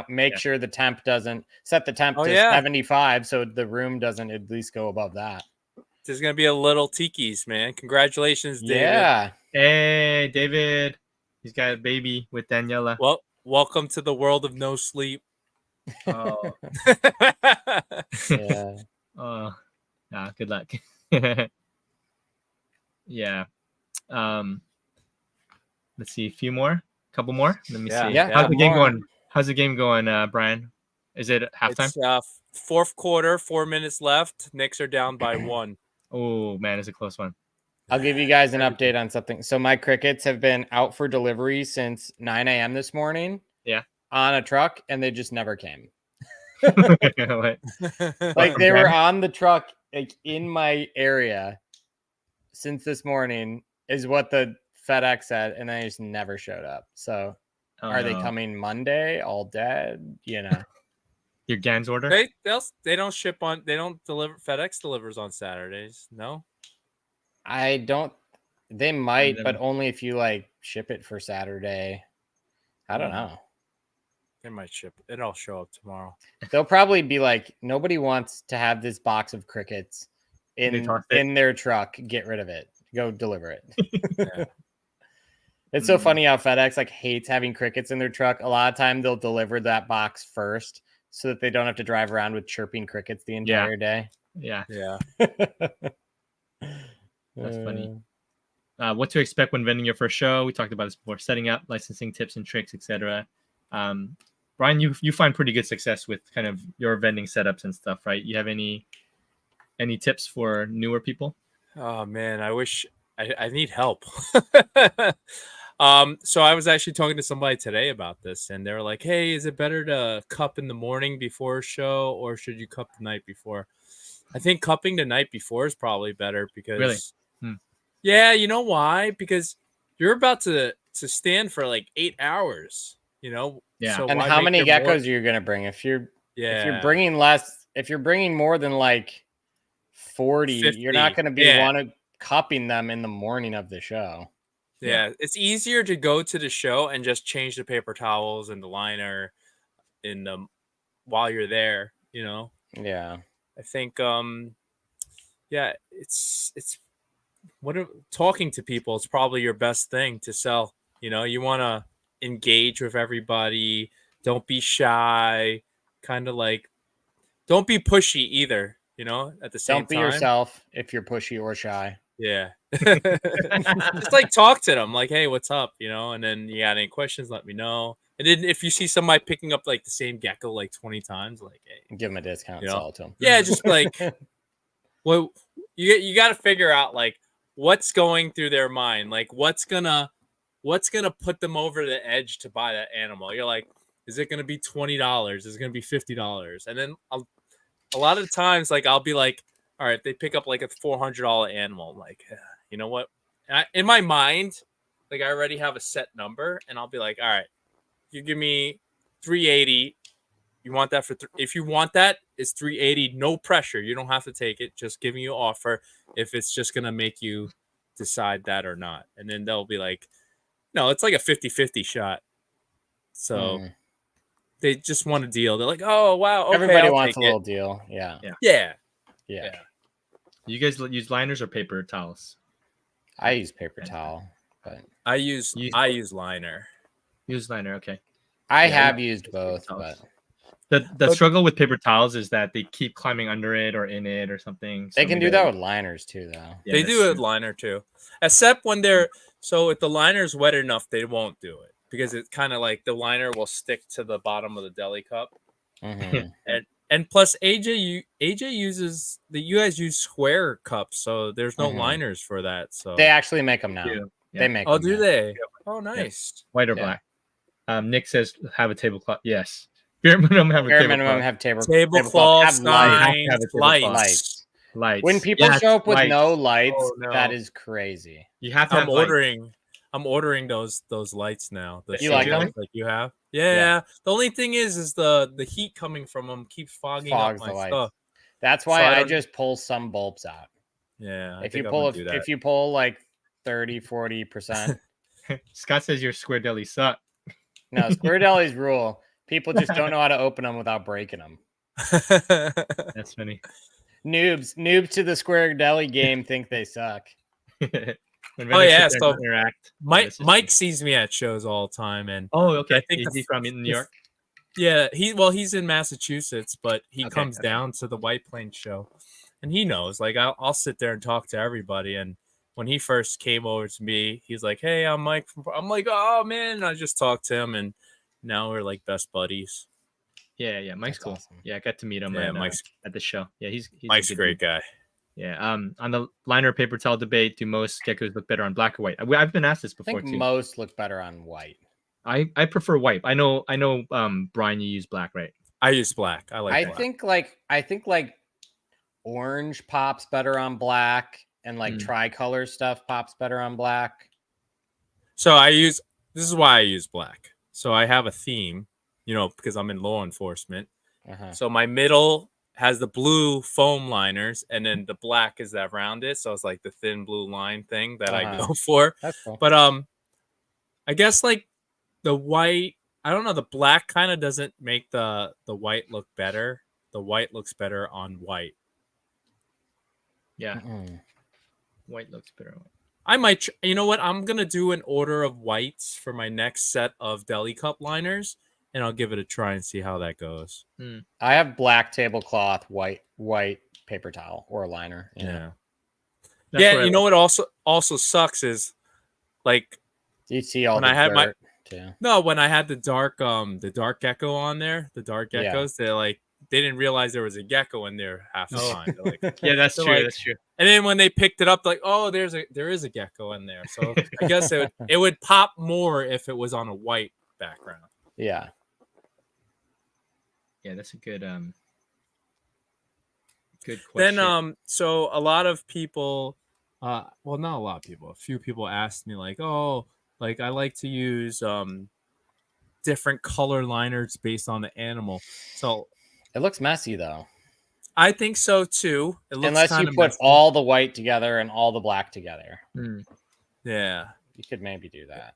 make sure the temp doesn't set the temp to 75, so the room doesn't at least go above that. There's gonna be a little tiki's, man. Congratulations, David. Yeah. Hey, David. He's got a baby with Daniela. Well, welcome to the world of no sleep. Oh. Yeah. Good luck. Yeah. Let's see, a couple more. Let me see. Yeah. How's the game going? How's the game going, Brian? Is it halftime? It's fourth quarter, 4 minutes left. Knicks are down by 1. Oh man, it's a close one. I'll give you guys an update on something. So my crickets have been out for delivery since 9 a.m. this morning. Yeah. On a truck, and they just never came. What? Like they were on the truck, like in my area since this morning, is what the FedEx said, and they just never showed up. So are they coming Monday? All dead? You know. Your GAN's order? They don't ship on. They don't deliver. FedEx delivers on Saturdays. No. I don't. They might, but only if you like ship it for Saturday. I don't know. They might ship. It'll show up tomorrow. They'll probably be like, nobody wants to have this box of crickets in their truck. Get rid of it. Go deliver it. Yeah. It's so funny how FedEx like hates having crickets in their truck. A lot of time they'll deliver that box first so that they don't have to drive around with chirping crickets the entire day. Yeah. Yeah. That's funny. What to expect when vending your first show? We talked about this before. Setting up, licensing tips and tricks, etc. Brian, you find pretty good success with kind of your vending setups and stuff, right? You have any tips for newer people? Oh man, I wish I need help. So I was actually talking to somebody today about this, and they were like, "Hey, is it better to cup in the morning before a show, or should you cup the night before?" I think cupping the night before is probably better because, really? Yeah, you know why? Because you're about to stand for like 8 hours. You know, yeah. So and how many geckos are you gonna bring? If you're bringing more than like 40, 50, you're not gonna be cupping them in the morning of the show. Yeah, it's easier to go to the show and just change the paper towels and the liner in the while you're there, you know. Yeah. I think it's talking to people is probably your best thing to sell. You know, you want to engage with everybody, don't be shy, kind of like don't be pushy either, you know, at the same time. Don't be yourself if you're pushy or shy. Yeah. Just like talk to them like, hey, what's up? You know, and then you got any questions, let me know. And then if you see somebody picking up like the same gecko like 20 times, like, hey, give them a discount, you know? Sell it to them. Yeah, just like, well, you got to figure out like what's going through their mind, like what's gonna put them over the edge to buy that animal. You're like, is it gonna be $20? Is it gonna be $50? And then a lot of the times, like I'll be like, all right, they pick up like a $400 animal. I'm like, you know what? In my mind, like I already have a set number, and I'll be like, all right, you give me $380. You want that for if you want that, it's $380. No pressure. You don't have to take it. Just giving you an offer if it's just gonna make you decide that or not. And then they'll be like, no, it's like a 50-50 shot. So they just want a deal. They're like, oh wow, okay, everybody wants a little deal. Yeah. You guys use liners or paper towels? I use paper towel, but I use liner. Use liner, okay. I have used both, but the struggle with paper towels is that they keep climbing under it or in it or something. They can do that with liners too, though. Yeah, they do it with liner too, except when they're if the liner's wet enough, they won't do it because it's kind of like the liner will stick to the bottom of the deli cup. Mm-hmm. and plus AJ uses you guys use square cups, so there's no liners for that. So they actually make them now. Yeah. They make. Oh, them do now. they? Oh, nice. Yeah. White or black? Nick says have a tablecloth. Yes. Bare minimum have tablecloth. Signs, lights. When people show up with no lights, that is crazy. You have to. I'm ordering those lights now. You like them? Like you have? Yeah. The only thing is the heat coming from them keeps fogging up my stuff. That's why I just pull some bulbs out. Yeah. If you pull like 30-40%. Scott says your square delis suck. No, square delis rule. People just don't know how to open them without breaking them. That's funny. Noobs to the square deli game think they suck. Oh yeah, so interact. Mike sees me at shows all the time, and okay. I think he's from New York. Yeah, he's in Massachusetts, but he comes down to the White Plains show, and he knows. Like I'll sit there and talk to everybody, and when he first came over to me, he's like, "Hey, I'm Mike." I'm like, "Oh man," and I just talked to him, and now we're like best buddies. Yeah, Mike's cool. Awesome. Yeah, I got to meet him at the show. Yeah, he's Mike's a great guy. Yeah. On the liner paper towel debate, do most geckos look better on black or white? I've been asked this before too. Most look better on white. I prefer white. I know. Brian, you use black, right? I use black. I like. I think like orange pops better on black, and like tricolor stuff pops better on black. So this is why I use black. So I have a theme, because I'm in law enforcement. So my middle has the blue foam liners, and then the black is that rounded. So it's like the thin blue line thing that I go for. That's cool. But I guess like the white, I don't know, the black kind of doesn't make the white look better. The white looks better on white. Yeah. White looks better on white. I might, you know what? I'm going to do an order of whites for my next set of deli cup liners, and I'll give it a try and see how that goes. I have black tablecloth, white paper towel or a liner. Yeah. You know what also sucks is like you see all when I had when I had the dark gecko on there, the dark geckos, they didn't realize there was a gecko in there half the time. Like, yeah, that's true. That's true. And then when they picked it up, like, oh, there is a gecko in there. So I guess it would pop more if it was on a white background. Yeah. Yeah, that's a good question. Then so a lot of people not a lot of people, a few people asked me like, oh, like I like to use different color liners based on the animal. So it looks messy though. I think so too. It looks unless you put all the white together and all the black together. Yeah. You could maybe do that.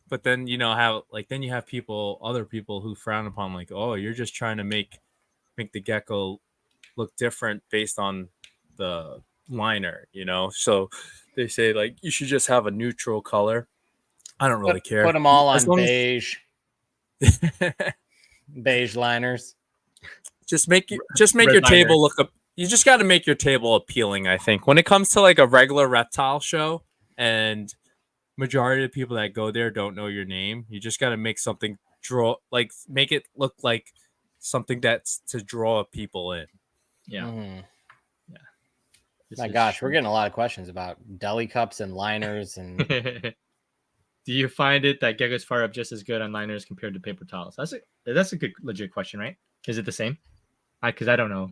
But then you have other people who frown upon like, oh, you're just trying to make the gecko look different based on the liner, So they say like you should just have a neutral color. I don't really care. Put them all on beige. Beige liners. Just make your table look up. You just got to make your table appealing, I think. When it comes to like a regular reptile show and majority of the people that go there don't know your name, you just got to make something make it look like something that's to draw people in. Yeah. Yeah. My gosh, we're getting a lot of questions about deli cups and liners and do you find it that geckos fire up just as good on liners compared to paper towels? That's a good legit question, right? Is it the same? Because I don't know.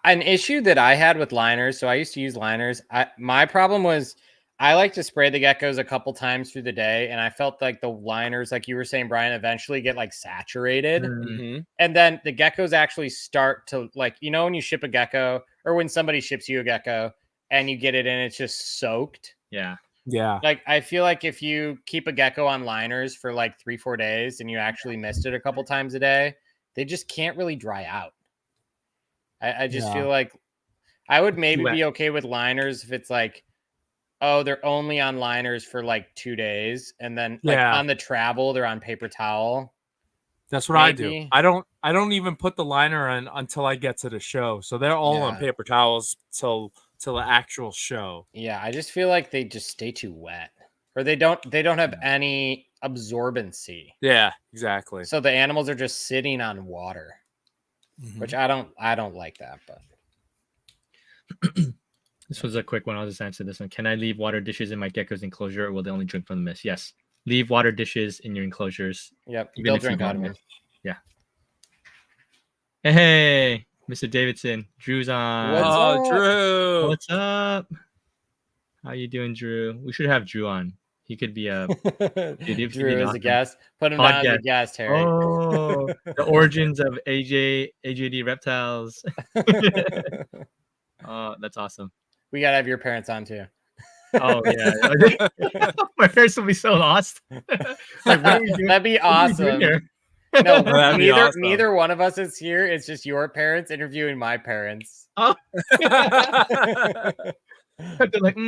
An issue that I had with liners, so I used to use liners. My problem was I like to spray the geckos a couple times through the day, and I felt like the liners, like you were saying, Brian, eventually get like saturated. And then the geckos actually start to like, when you ship a gecko or when somebody ships you a gecko and you get it in, it's just soaked. Yeah. Yeah. Like I feel like if you keep a gecko on liners for like 3-4 days and you actually mist it a couple times a day, they just can't really dry out. I just feel like I would maybe be okay with liners if it's like oh, they're only on liners for like 2 days, and then like on the travel they're on paper towel. That's what I do. I don't even put the liner in until I get to the show. So they're all on paper towels till the actual show. Yeah, I just feel like they just stay too wet, or they don't have any absorbency. Yeah, exactly. So the animals are just sitting on water, which I don't like that. But this was a quick one. I'll just answer this one. Can I leave water dishes in my gecko's enclosure, or will they only drink from the mist? Yes. Leave water dishes in your enclosures. Yep, they'll drink out of it. Yeah. Hey, Mr. Davidson. Drew's on. What's up? Drew? What's up? How you doing, Drew? We should have Drew on. He could be a Drew as a guest. Put him down as a guest, Harry. Oh, the origins of AJD reptiles. Oh, that's awesome. We gotta have your parents on too. Oh yeah, my parents will be so lost. Like, what are we doing? That'd be awesome. No, neither one of us is here. It's just your parents interviewing my parents. Oh. They're like,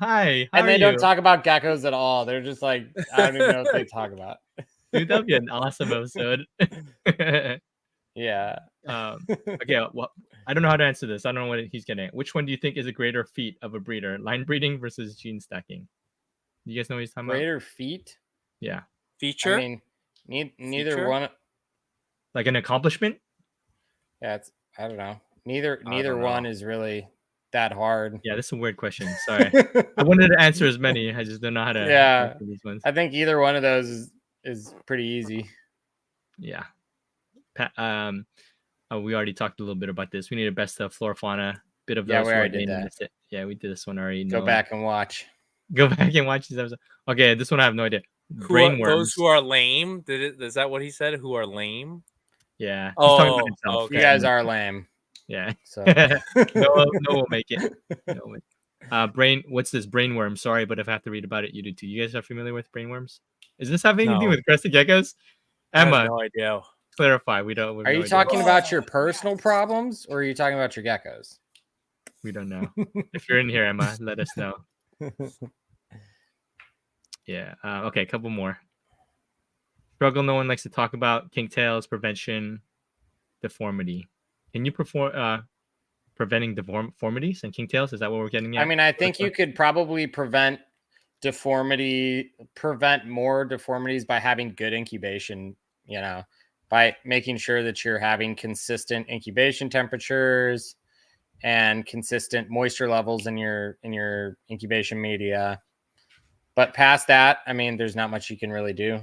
hi. And they don't talk about geckos at all. They're just like, I don't even know what they talk about. Dude, that'd be an awesome episode. Yeah. Okay, well, I don't know how to answer this. I don't know what he's getting at. Which one do you think is a greater feat of a breeder? Line breeding versus gene stacking? You guys know what he's talking about? Greater feat? Yeah. Feature? I mean, neither one. Like an accomplishment? Yeah, I don't know. Neither one is really that hard. Yeah, this is a weird question. Sorry. I wanted to answer as many. I just don't know how to answer these ones. I think either one of those is pretty easy. Yeah. We already talked a little bit about this. We need a best of Florana. Bit of those. Yeah, we already did that. Yeah, we did this one already. Go back and watch. Go back and watch this episode. Okay, this one I have no idea. Those who are lame. Is that what he said? Who are lame? Yeah. Oh, okay. You guys are lame. Yeah. So no, we'll make it. What's this? Brainworm. Sorry, but if I have to read about it, you do too. You guys are familiar with brainworms? Is this having anything with crested geckos? Emma, I have no idea. Clarify. We don't. Are you talking about your personal problems, or are you talking about your geckos? We don't know. If you're in here, Emma, let us know. Yeah. Okay. A couple more. Struggle no one likes to talk about. Kingtails, prevention, deformity. Can you perform preventing deformities and kingtails? Is that what we're getting at? I mean, I think you could probably prevent more deformities by having good incubation, by making sure that you're having consistent incubation temperatures and consistent moisture levels in your incubation media. But past that, I mean, there's not much you can really do.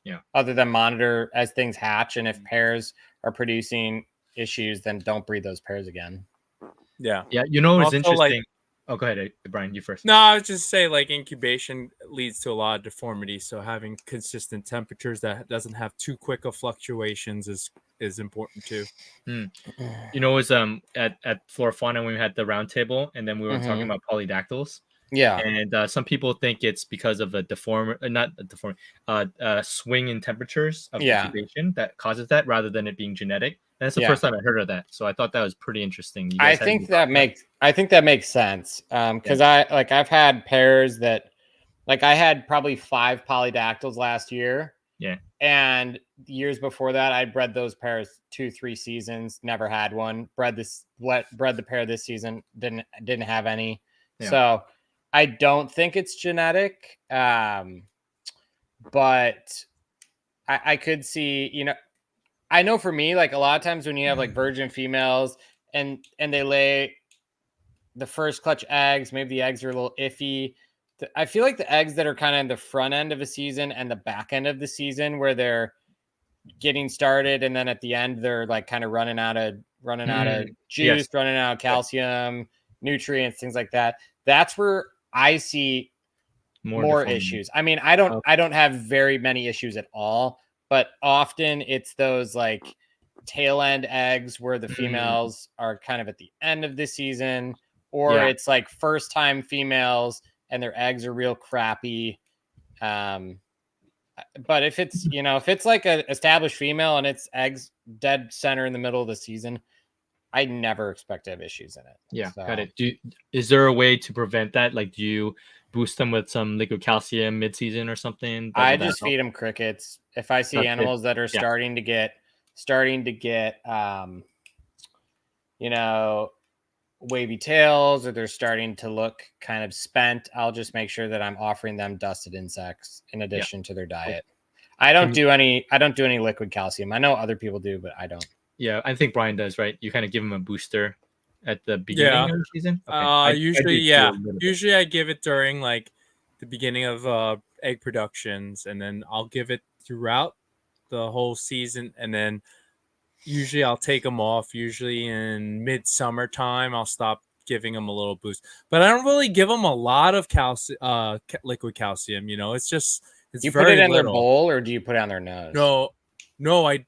Yeah. Other than monitor as things hatch, and if pairs are producing issues, then don't breed those pairs again. Yeah. Yeah. It's interesting. Oh, go ahead, Brian. You first. No, I was just say incubation leads to a lot of deformity. So having consistent temperatures that doesn't have too quick of fluctuations is important too. It was at Florana when we had the round table, and then we were talking about polydactyls. Yeah. And some people think it's because of a swing in temperatures of incubation that causes that, rather than it being genetic. And that's the first time I heard of that. So I thought that was pretty interesting. I think that makes sense. Because I've had pairs that, I had probably 5 polydactyls last year. Yeah. And years before that, I bred those pairs 2-3 seasons, never had one. Bred the pair this season, didn't have any. Yeah. So I don't think it's genetic. But I could see, I know for me, a lot of times when you have virgin females and they lay the first clutch eggs, maybe the eggs are a little iffy. I feel like the eggs that are kind of in the front end of a season and the back end of the season, where they're getting started, and then at the end they're kind of running out of juice, running out of calcium, nutrients, things like that. That's where I see more issues. I mean, I don't have very many issues at all, but often it's those tail end eggs where the females are kind of at the end of the season, or it's first time females and their eggs are real crappy. But if it's, if it's an established female and its eggs dead center in the middle of the season, I never expect to have issues in it. Yeah, so. got it. Is there a way to prevent that? Like, do you boost them with some liquid calcium mid-season or something? I just feed them crickets. If I see animals that are starting to get, wavy tails, or they're starting to look kind of spent, I'll just make sure that I'm offering them dusted insects in addition to their diet. I don't do any liquid calcium. I know other people do, but I don't. Yeah, I think Brian does, right? You kind of give them a booster at the beginning of the season. Okay. Usually I give it during like the beginning of egg productions, and then I'll give it throughout the whole season, and then usually I'll take them off. Usually in midsummer time, I'll stop giving them a little boost, but I don't really give them a lot of liquid calcium. It's just you put it in their bowl, or do you put it on their nose? No, I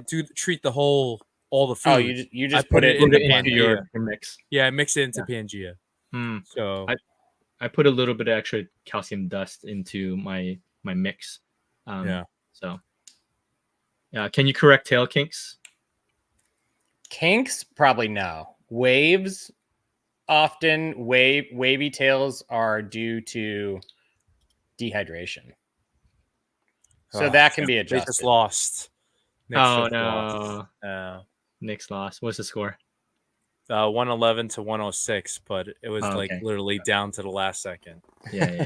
do treat all the food. Oh, you just put it into your mix. Yeah, I mix it into Pangea. So I put a little bit of extra calcium dust into my mix. So can you correct tail kinks? Kinks? Probably no. Waves, often wavy tails are due to dehydration. So that can be adjusted. They just lost. No. Nick's lost. What's the score? 111 to 106, but it was literally down to the last second. Yeah.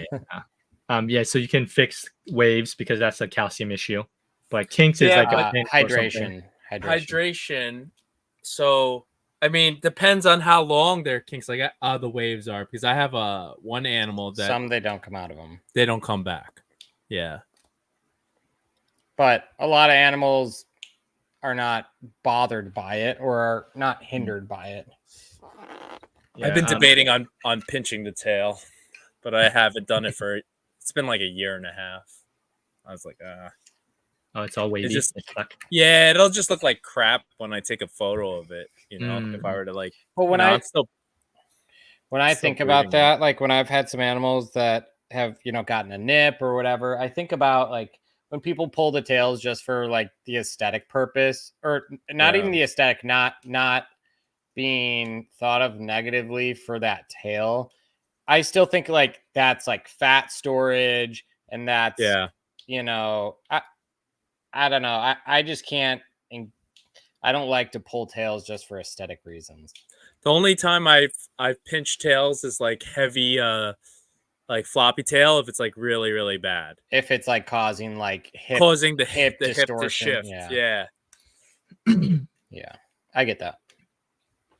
So you can fix waves because that's a calcium issue, but kinks is like a hydration. So I mean, depends on how long their kinks like the waves are, because I have one animal that some they don't come out of them. They don't come back. Yeah. But a lot of animals are not bothered by it or are not hindered by it. Yeah, I've been debating on pinching the tail, but I haven't done it it's been like a year and a half. I was like, oh, it's all wavy. It'll just look like crap when I take a photo of it, if I were to like. Well, when I think about that, like when I've had some animals that have, gotten a nip or whatever, I think about like when people pull the tails just for like the aesthetic purpose, or not even the aesthetic, not being thought of negatively for that tail. I still think like that's like fat storage, and that's, I don't know. I just can't. I don't like to pull tails just for aesthetic reasons. The only time I've pinched tails is like heavy, like floppy tail, if it's like really, really bad. If it's like causing like the hip distortion. To shift. Yeah. Yeah. I get that.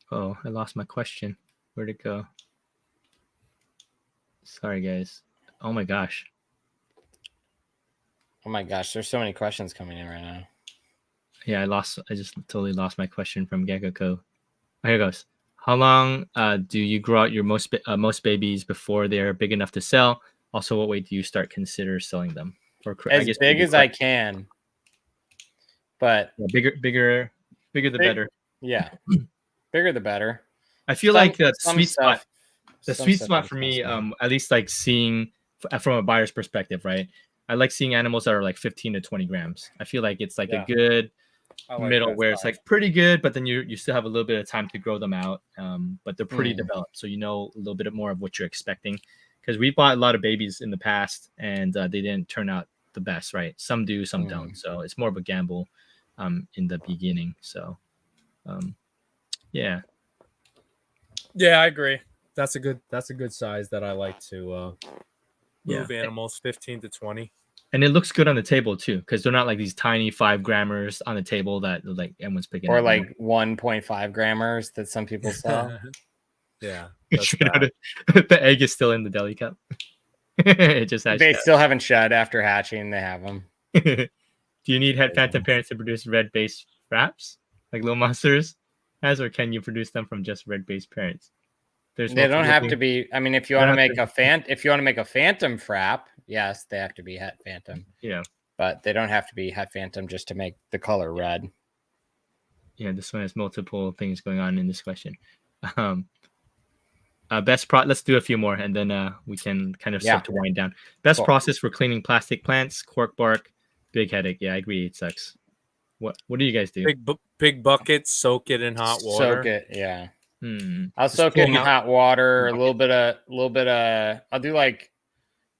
Oh, I lost my question. Where'd it go? Sorry, guys. Oh my gosh. There's so many questions coming in right now. Yeah, I just totally lost my question from Gecko. Here it goes. How long do you grow out your most babies before they're big enough to sell? Also, what way do you consider selling them? Or as big as I can. But bigger the better. Yeah. Bigger the better. I feel like the sweet spot. The sweet spot for me, at least like seeing from a buyer's perspective, right? I like seeing animals that are like 15 to 20 grams. I feel like it's like a good middle where it's like pretty good, but then you still have a little bit of time to grow them out. But they're pretty developed, so a little bit more of what you're expecting. Because we bought a lot of babies in the past, and they didn't turn out the best, right? Some do, some don't. So it's more of a gamble in the beginning. So yeah. Yeah, I agree. That's a good size that I like to move animals, 15 to 20. And it looks good on the table too, because they're not like these tiny 5 grammers on the table that like everyone's picking or up. Like 1.5 grammers that some people sell. Yeah. The egg is still in the deli cup. It just they still haven't shed after hatching. They have them. Do you need head phantom parents to produce red base wraps like Little Monsters has, or can you produce them from just red base parents? They don't have to be. I mean, if you want to make a phantom frap, yes, they have to be het phantom. Yeah, but they don't have to be het phantom just to make the color red. Yeah, this one has multiple things going on in this question. Let's do a few more, and then we can kind of start to wind down. Best process for cleaning plastic plants: cork bark, big headache. Yeah, I agree. It sucks. What do you guys do? Big buckets, soak it in hot water. Soak it, yeah. I'll Just soak it pull in 'em out. hot water. A little bit of. I'll do like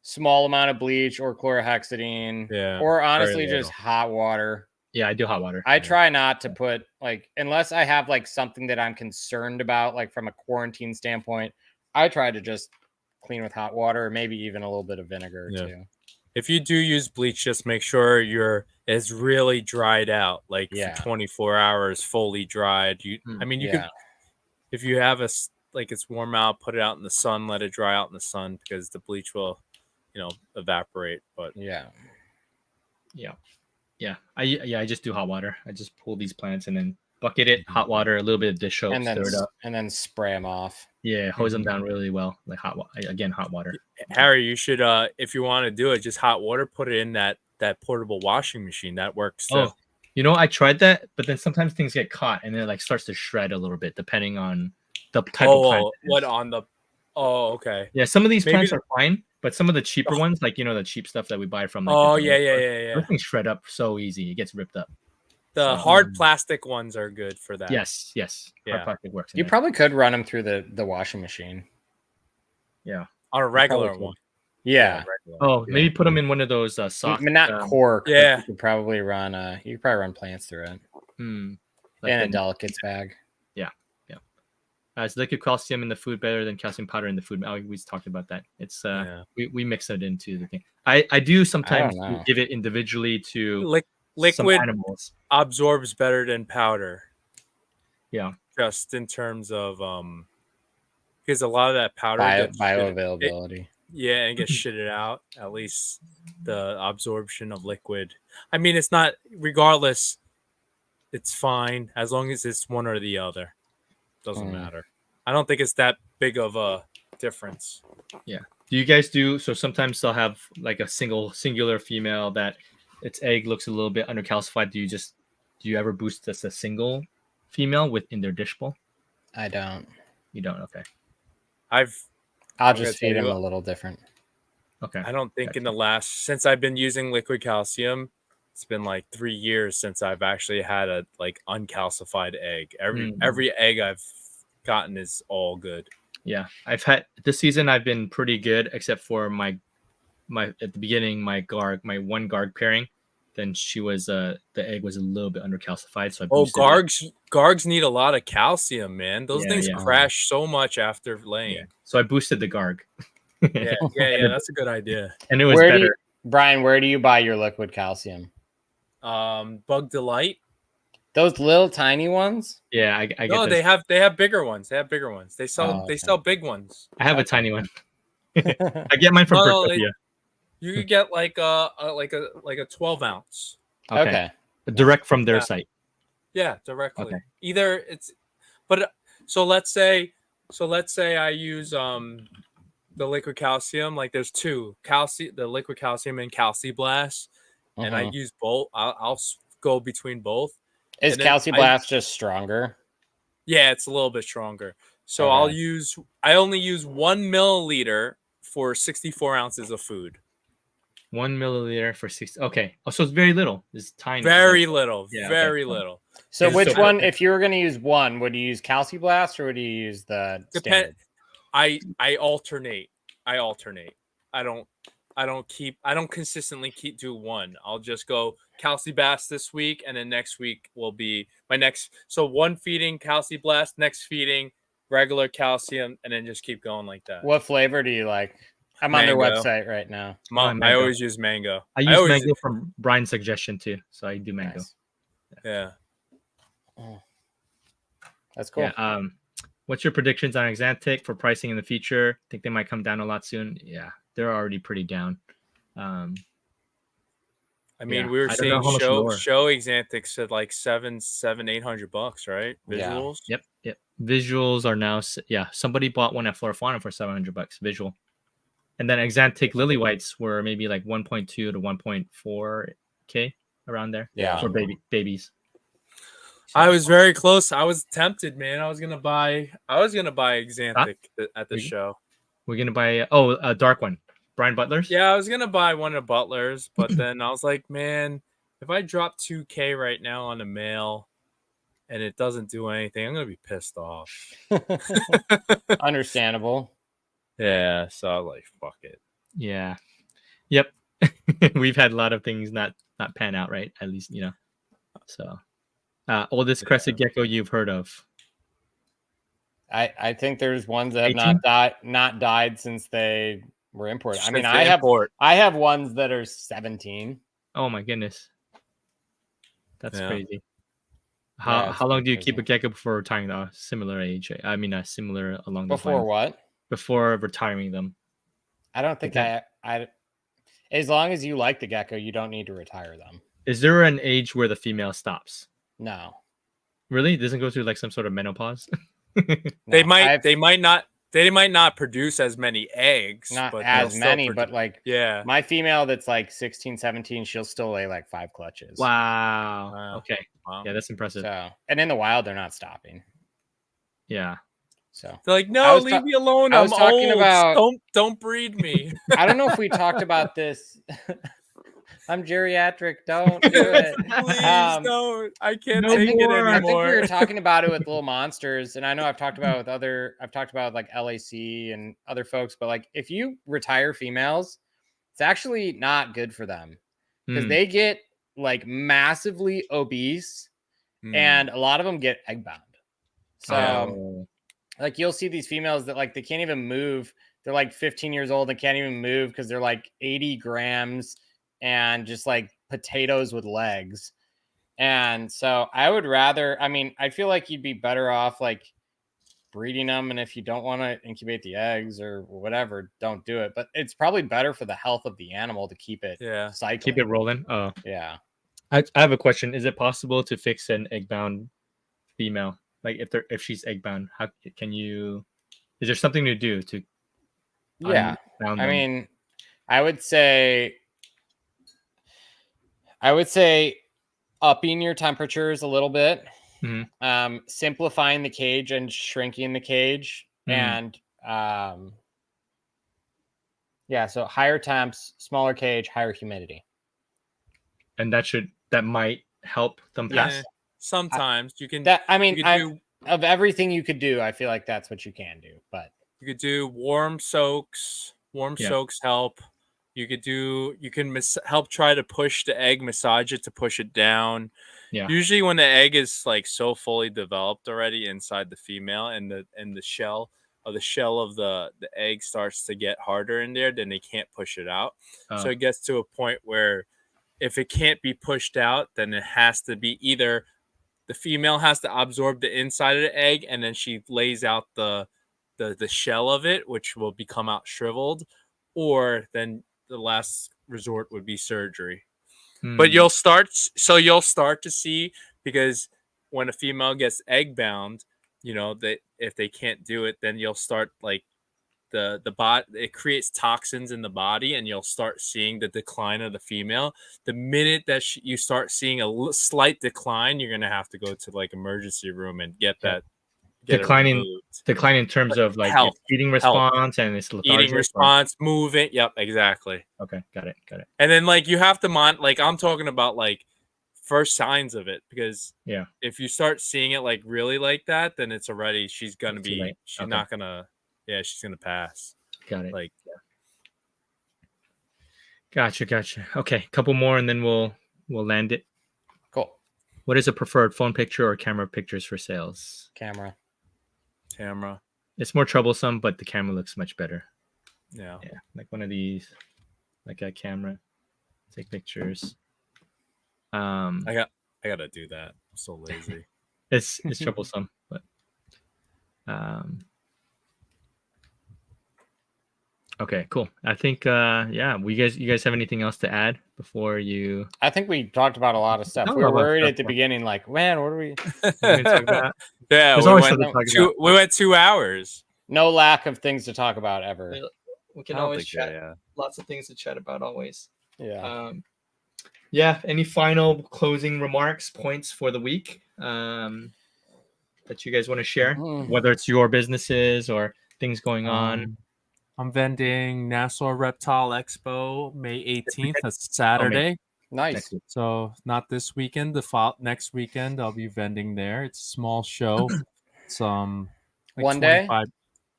small amount of bleach or chlorhexidine. Yeah, Or very honestly, little. just hot water. Yeah, I do hot water. I try not to put like unless I have like something that I'm concerned about, like from a quarantine standpoint. I try to just clean with hot water, or maybe even a little bit of vinegar too. If you do use bleach, just make sure it's really dried out, like for 24 hours, fully dried. I mean, you could, if you have like it's warm out, put it out in the sun, let it dry out in the sun because the bleach will, evaporate. But I just do hot water. I just pull these plants and then bucket it, hot water, a little bit of dish soap, stir it up, and then spray them off. Yeah, hose them down really well, like hot water. Harry, you should, if you want to do it, just hot water, put it in that portable washing machine. That works too. Oh, I tried that, but then sometimes things get caught and then it like starts to shred a little bit depending on the type of plant. Okay. Yeah, some of these plants are fine, but some of the cheaper ones, like the cheap stuff that we buy from. Like, everything's shred up so easy; it gets ripped up. The hard plastic ones are good for that. Yes. Hard plastic works. You probably could run them through the washing machine. Yeah, on a regular one. Yeah. Maybe put them in one of those soft. Not cork. Yeah. You could probably run. You could probably run plants through it. In a delicates bag. Yeah. Is liquid calcium in the food better than calcium powder in the food? We talked about that. It's we mix it into the thing. I do sometimes give it individually to liquid animals. Absorbs better than powder. Yeah. Just in terms of because a lot of that powder bioavailability. And gets shitted out. At least the absorption of liquid. I mean, it's not regardless. It's fine as long as it's one or the other. Doesn't matter. I don't think it's that big of a difference. Yeah. Do you guys do so? Sometimes they'll have like a singular female that its egg looks a little bit undercalcified. Do you ever boost just a single female in their dish bowl? I don't. You don't? Okay. I'll just feed them a little different. Okay. I don't think since I've been using liquid calcium, it's been like 3 years since I've actually had a like uncalcified egg. Every egg I've gotten is all good. Yeah, I've had this season. I've been pretty good, except for my at the beginning my one garg pairing. Then she was the egg was a little bit undercalcified. So gargs need a lot of calcium, man. Those things crash so much after laying. Yeah. So I boosted the garg. yeah, that's a good idea. And it was better. Brian, where do you buy your liquid calcium? Bug Delight. Those little tiny ones? Yeah, I get no, they have bigger ones. They sell big ones. I have a tiny one. I get mine from Percopia. You could get like a 12 ounce. Okay. Direct from their site. Yeah, directly. Okay. Either so let's say I use the liquid calcium. Like there's two the liquid calcium and CalciBlast, and I use both. I'll go between both. Is CalciBlast just stronger? Yeah, it's a little bit stronger. So I only use 1 milliliter for 64 ounces of food. 1 milliliter for 60. Okay. Oh, so it's very little. It's tiny. Very little. Yeah, very little. So which one, if you were going to use one, would you use CalciBlast or would you use the standard? I alternate. I don't consistently do one. I'll just go CalciBlast this week, and then next week will be my next. So one feeding CalciBlast, next feeding regular calcium, and then just keep going like that. What flavor do you like? I'm on their website right now. I always use mango. I use mango from Brian's suggestion too, so I do mango. Nice. Yeah. Oh. That's cool. Yeah, what's your predictions on Exantic for pricing in the future? Think they might come down a lot soon? Yeah, they're already pretty down. I mean, we were seeing show Exantics at like $800, right? Visuals. Yeah. Yep. Visuals are now. Yeah, somebody bought one at Florana for $700 visual. And then Exantic Lily Whites were maybe like 1.2 to 1.4K around there. Yeah. For babies. I was very close. I was tempted, man. I was gonna buy Exantic at the show. We're gonna buy a dark one. Brian Butler's? Yeah, I was gonna buy one of Butler's, but then I was like, man, if I drop 2K right now on a male and it doesn't do anything, I'm gonna be pissed off. Understandable. Yeah, so I was like, fuck it. Yeah. Yep. We've had a lot of things not pan out, right? At least, you know. So oldest crested gecko you've heard of. I think there's ones that have not died since they were imported. I mean, I have ones that are 17. Oh my goodness. That's crazy. How long do you keep a gecko before retiring them? Similar age. I mean, similar along those lines. Before what? Before retiring them. I don't think I as long as you like the gecko, you don't need to retire them. Is there an age where the female stops? No. Really? It doesn't go through like some sort of menopause? They might not produce as many eggs. Not as many, but like yeah. My female that's like 16, 17, she'll still lay like 5 clutches. Wow. Okay. Wow. Yeah, that's impressive. So, and in the wild, they're not stopping. Yeah. So they're like, no, leave me alone. I'm talking old. About don't breed me. I don't know if we talked about this. I'm geriatric. Don't do it. Please don't. I can't take it anymore. I think we were talking about it with Little Monsters, and I know I've talked about it with I've talked about like LAC and other folks, but like if you retire females, it's actually not good for them because they get like massively obese, and a lot of them get egg bound. So like you'll see these females that like they can't even move. They're like 15 years old and can't even move because they're like 80 grams and just like potatoes with legs. And so I would rather, I mean, I feel like you'd be better off like breeding them. And if you don't want to incubate the eggs or whatever, don't do it. But it's probably better for the health of the animal to keep it cycling. Keep it rolling. Oh, yeah. I have a question. Is it possible to fix an egg bound female? Like if she's egg bound, how can you? Is there something to do to? Yeah, I mean, I would say upping your temperatures a little bit, simplifying the cage and shrinking the cage, and so higher temps, smaller cage, higher humidity, and that might help them pass. Yeah. Sometimes you can. Of everything you could do, I feel like that's what you can do. But you could do warm soaks. Warm soaks help. You can help try to push the egg, massage it to push it down. Yeah. Usually when the egg is like so fully developed already inside the female and the shell of the egg starts to get harder in there, then they can't push it out. So it gets to a point where if it can't be pushed out, then it has to be either the female has to absorb the inside of the egg and then she lays out the shell of it, which will become out shriveled, or then the last resort would be surgery. But you'll start to see, because when a female gets egg bound, you know, that if they can't do it, then you'll start like the bot, it creates toxins in the body, and you'll start seeing the decline of the female. The minute that you start seeing a slight decline, you're gonna have to go to like emergency room and get that decline in terms of like eating response and it's eating response, moving. Yep, exactly. Okay, got it. And then like you have to like I'm talking about like first signs of it, because if you start seeing it like really like that, then it's already she's gonna pass. Got it. Like Gotcha. Okay, couple more and then we'll land it. Cool. What is a preferred phone picture or camera pictures for sales? Camera. It's more troublesome, but the camera looks much better. Yeah. Like one of these, like a camera, take pictures. I gotta do that. I'm so lazy. It's troublesome, but okay, cool. I think you guys have anything else to add before you? I think we talked about a lot of stuff. We were worried at the beginning, like, man, what are we talk about? Yeah, we went 2 hours. No lack of things to talk about ever. We can always chat. Lots of things to chat about always. Yeah. Any final closing remarks, points for the week that you guys want to share? Whether it's your businesses or things going on. I'm vending Nassau Reptile Expo May 18th. That's Saturday. Nice. So not this weekend. Next weekend I'll be vending there. It's a small show. It's like One day? 25.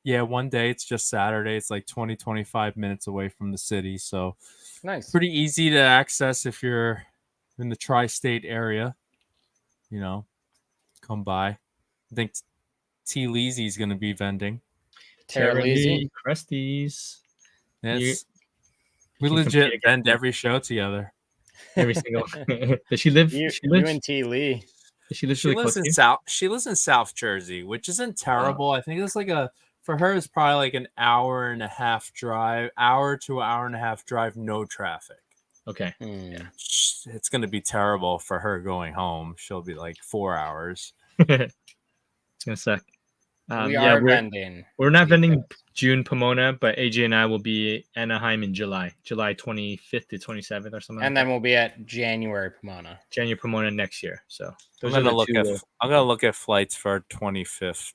Yeah, one day. It's just Saturday. It's like 25 minutes away from the city. So Nice. pretty easy to access if you're in the tri-state area. You know, come by. I think T. Leesy's going to be vending. Tara Leezy. Crusties. Yes. We legit vend every show together. Every single. Does she live? You and T. Lee. Does she live She really lives close in to you? She lives in South Jersey, which isn't terrible. I think it's like for her it's probably like an hour and a half drive, hour to hour and a half drive, no traffic. Okay. Yeah. It's gonna be terrible for her going home. She'll be like 4 hours. It's gonna suck. We are vending. We're not vending June Pomona, but AJ and I will be Anaheim in July 25th to 27th or something. And then we'll be at January Pomona. January Pomona next year. So I'm gonna look at flights for 25th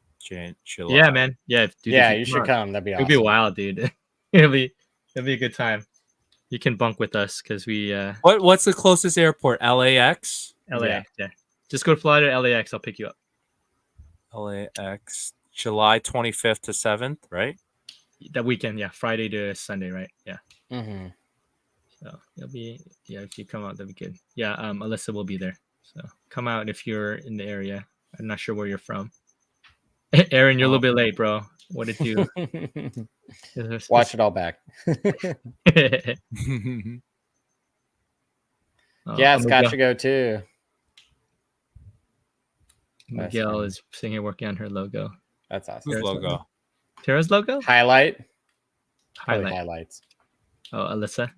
July. Yeah, man. Yeah, dude, you should come. That'd be awesome. It'll be wild, dude. it'll be a good time. You can bunk with us because we. What's the closest airport? LAX. LAX. Yeah. Just go to fly to LAX. I'll pick you up. LAX. July 25th to 7th, right? That weekend, yeah, Friday to Sunday, right? Yeah. Mm-hmm. So it'll be if you come out, that'd be good. Yeah, Alyssa will be there. So come out if you're in the area. I'm not sure where you're from. Aaron, you're a little bit late, bro. What did you watch it all back? Yeah, Scott should go too. Miguel is sitting here working on her logo. That's awesome. Whose logo? Tara's logo? Highlights. Oh, Alyssa.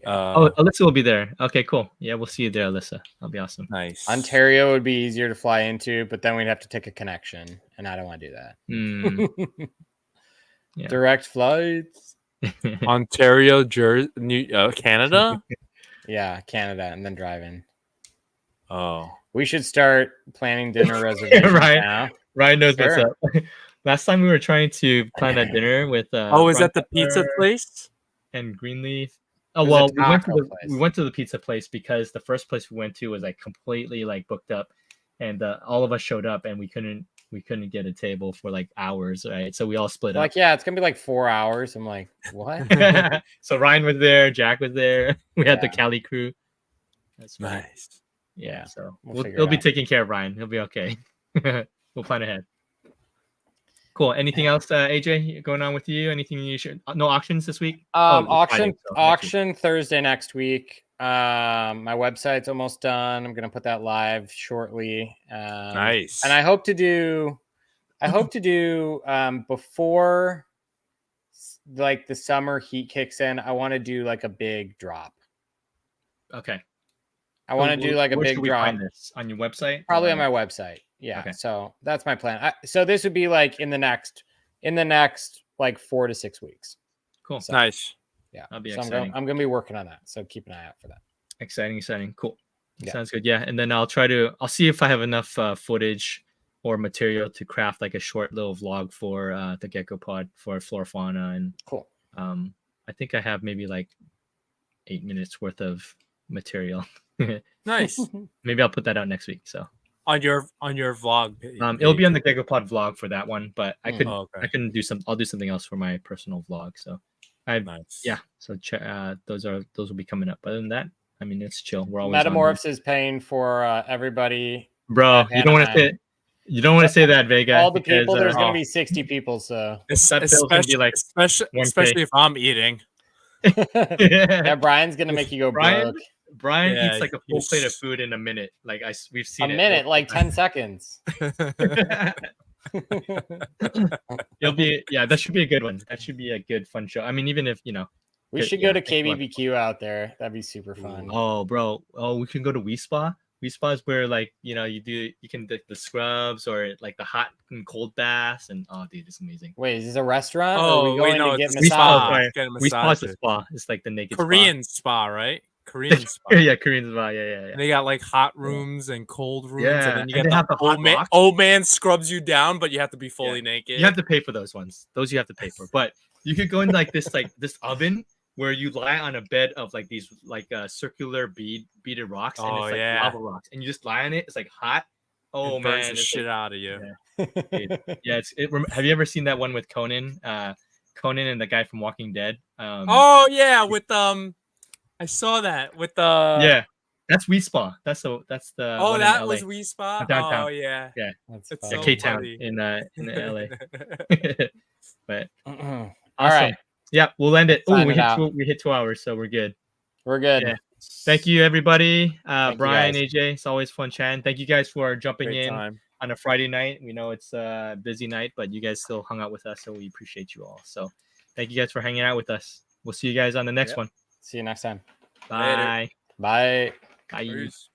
Alyssa will be there. Okay, cool. Yeah, we'll see you there, Alyssa. That'll be awesome. Nice. Ontario would be easier to fly into, but then we'd have to take a connection, and I don't want to do that. Yeah. Direct flights. Ontario, Canada? Yeah, Canada, and then driving. Oh. We should start planning dinner reservations now. Ryan knows what's up. Last time we were trying to plan a dinner with is that the pizza place? And Greenleaf. Oh, well, we went to the pizza place because the first place we went to was like completely like booked up, and all of us showed up and we couldn't get a table for like hours, right? So we all split up. Like, yeah, it's gonna be like 4 hours. I'm like, what? So Ryan was there, Jack was there. We had the Cali crew. That's nice. Yeah, so we'll be taking care of Ryan. He'll be okay. We'll plan ahead. Cool. Anything else, AJ, going on with you? Anything you should? No auctions this week? Auction Thursday next week. My website's almost done. I'm gonna put that live shortly. Nice. And I hope to do before like the summer heat kicks in. I want to do like a big drop. Okay. I want to do like a big drop. Find this on your website? Probably on my website. Yeah. Okay. So that's my plan. So this would be like in the next like 4 to 6 weeks. Cool. So, nice. Yeah. That'll be exciting. I'm gonna be working on that. So keep an eye out for that. Exciting. Cool. Yeah. Sounds good. Yeah. And then I'll see if I have enough footage or material to craft like a short little vlog for the Gecko Pod for Florana. And cool. I think I have maybe like 8 minutes worth of material. Nice. Maybe I'll put that out next week. So on your vlog page. It'll be on the Gecko Pod vlog for that one, but I can do I'll do something else for my personal vlog. So nice. Yeah. So those will be coming up. Other than that, I mean, it's chill. We're always Metamorphs is paying for everybody. Bro, you don't want to say that, Vega. All the people, there's gonna be 60 people, so especially like especially if I'm eating. Yeah, Brian's gonna make you go broke. Brian eats like a full plate of food in a minute. Like we've seen a minute, like 10 seconds. It'll be that should be a good one. That should be a good fun show. I mean, even if we should go to KBBQ out there. That'd be super fun. Oh, bro. Oh, we can go to WeSpa. WeSpa is where like you can do the scrubs or like the hot and cold baths and dude, it's amazing. Wait, is this a restaurant? Oh, or are we going to get massage? WeSpa is a spa. It's like the naked Korean spa, right? Korean spa. Yeah, Korean spa. Yeah. They got like hot rooms and cold rooms, yeah. and then you got the old man scrubs you down, but you have to be fully naked. You have to pay for those ones. Those you have to pay for. But you could go in like this oven where you lie on a bed of like these circular beaded rocks, and Oh, it's like yeah. lava rocks, and you just lie on it. It's like hot. Oh It burns man, the it's shit like, out of you. yeah. Have you ever seen that one with Conan? Conan and the guy from Walking Dead. Oh yeah, with I saw that with the Yeah, that's Weespa. That's the Oh, one that in LA. was Wii Spot. Downtown. Oh yeah, Yeah, That's it's yeah, so K-Town funny. in LA. But All awesome. right. Yeah, we'll end it. Oh, Sign we it hit out. we hit 2 hours, so we're good. We're good. Yeah. Thank you, everybody. Thank you, Brian, guys. AJ, it's always fun chatting. Thank you guys for jumping Great in time. on a Friday night. We know it's a busy night, but you guys still hung out with us, so we appreciate you all. So thank you guys for hanging out with us. We'll see you guys on the next one. See you next time. Bye. Later. Bye. Bye. Peace.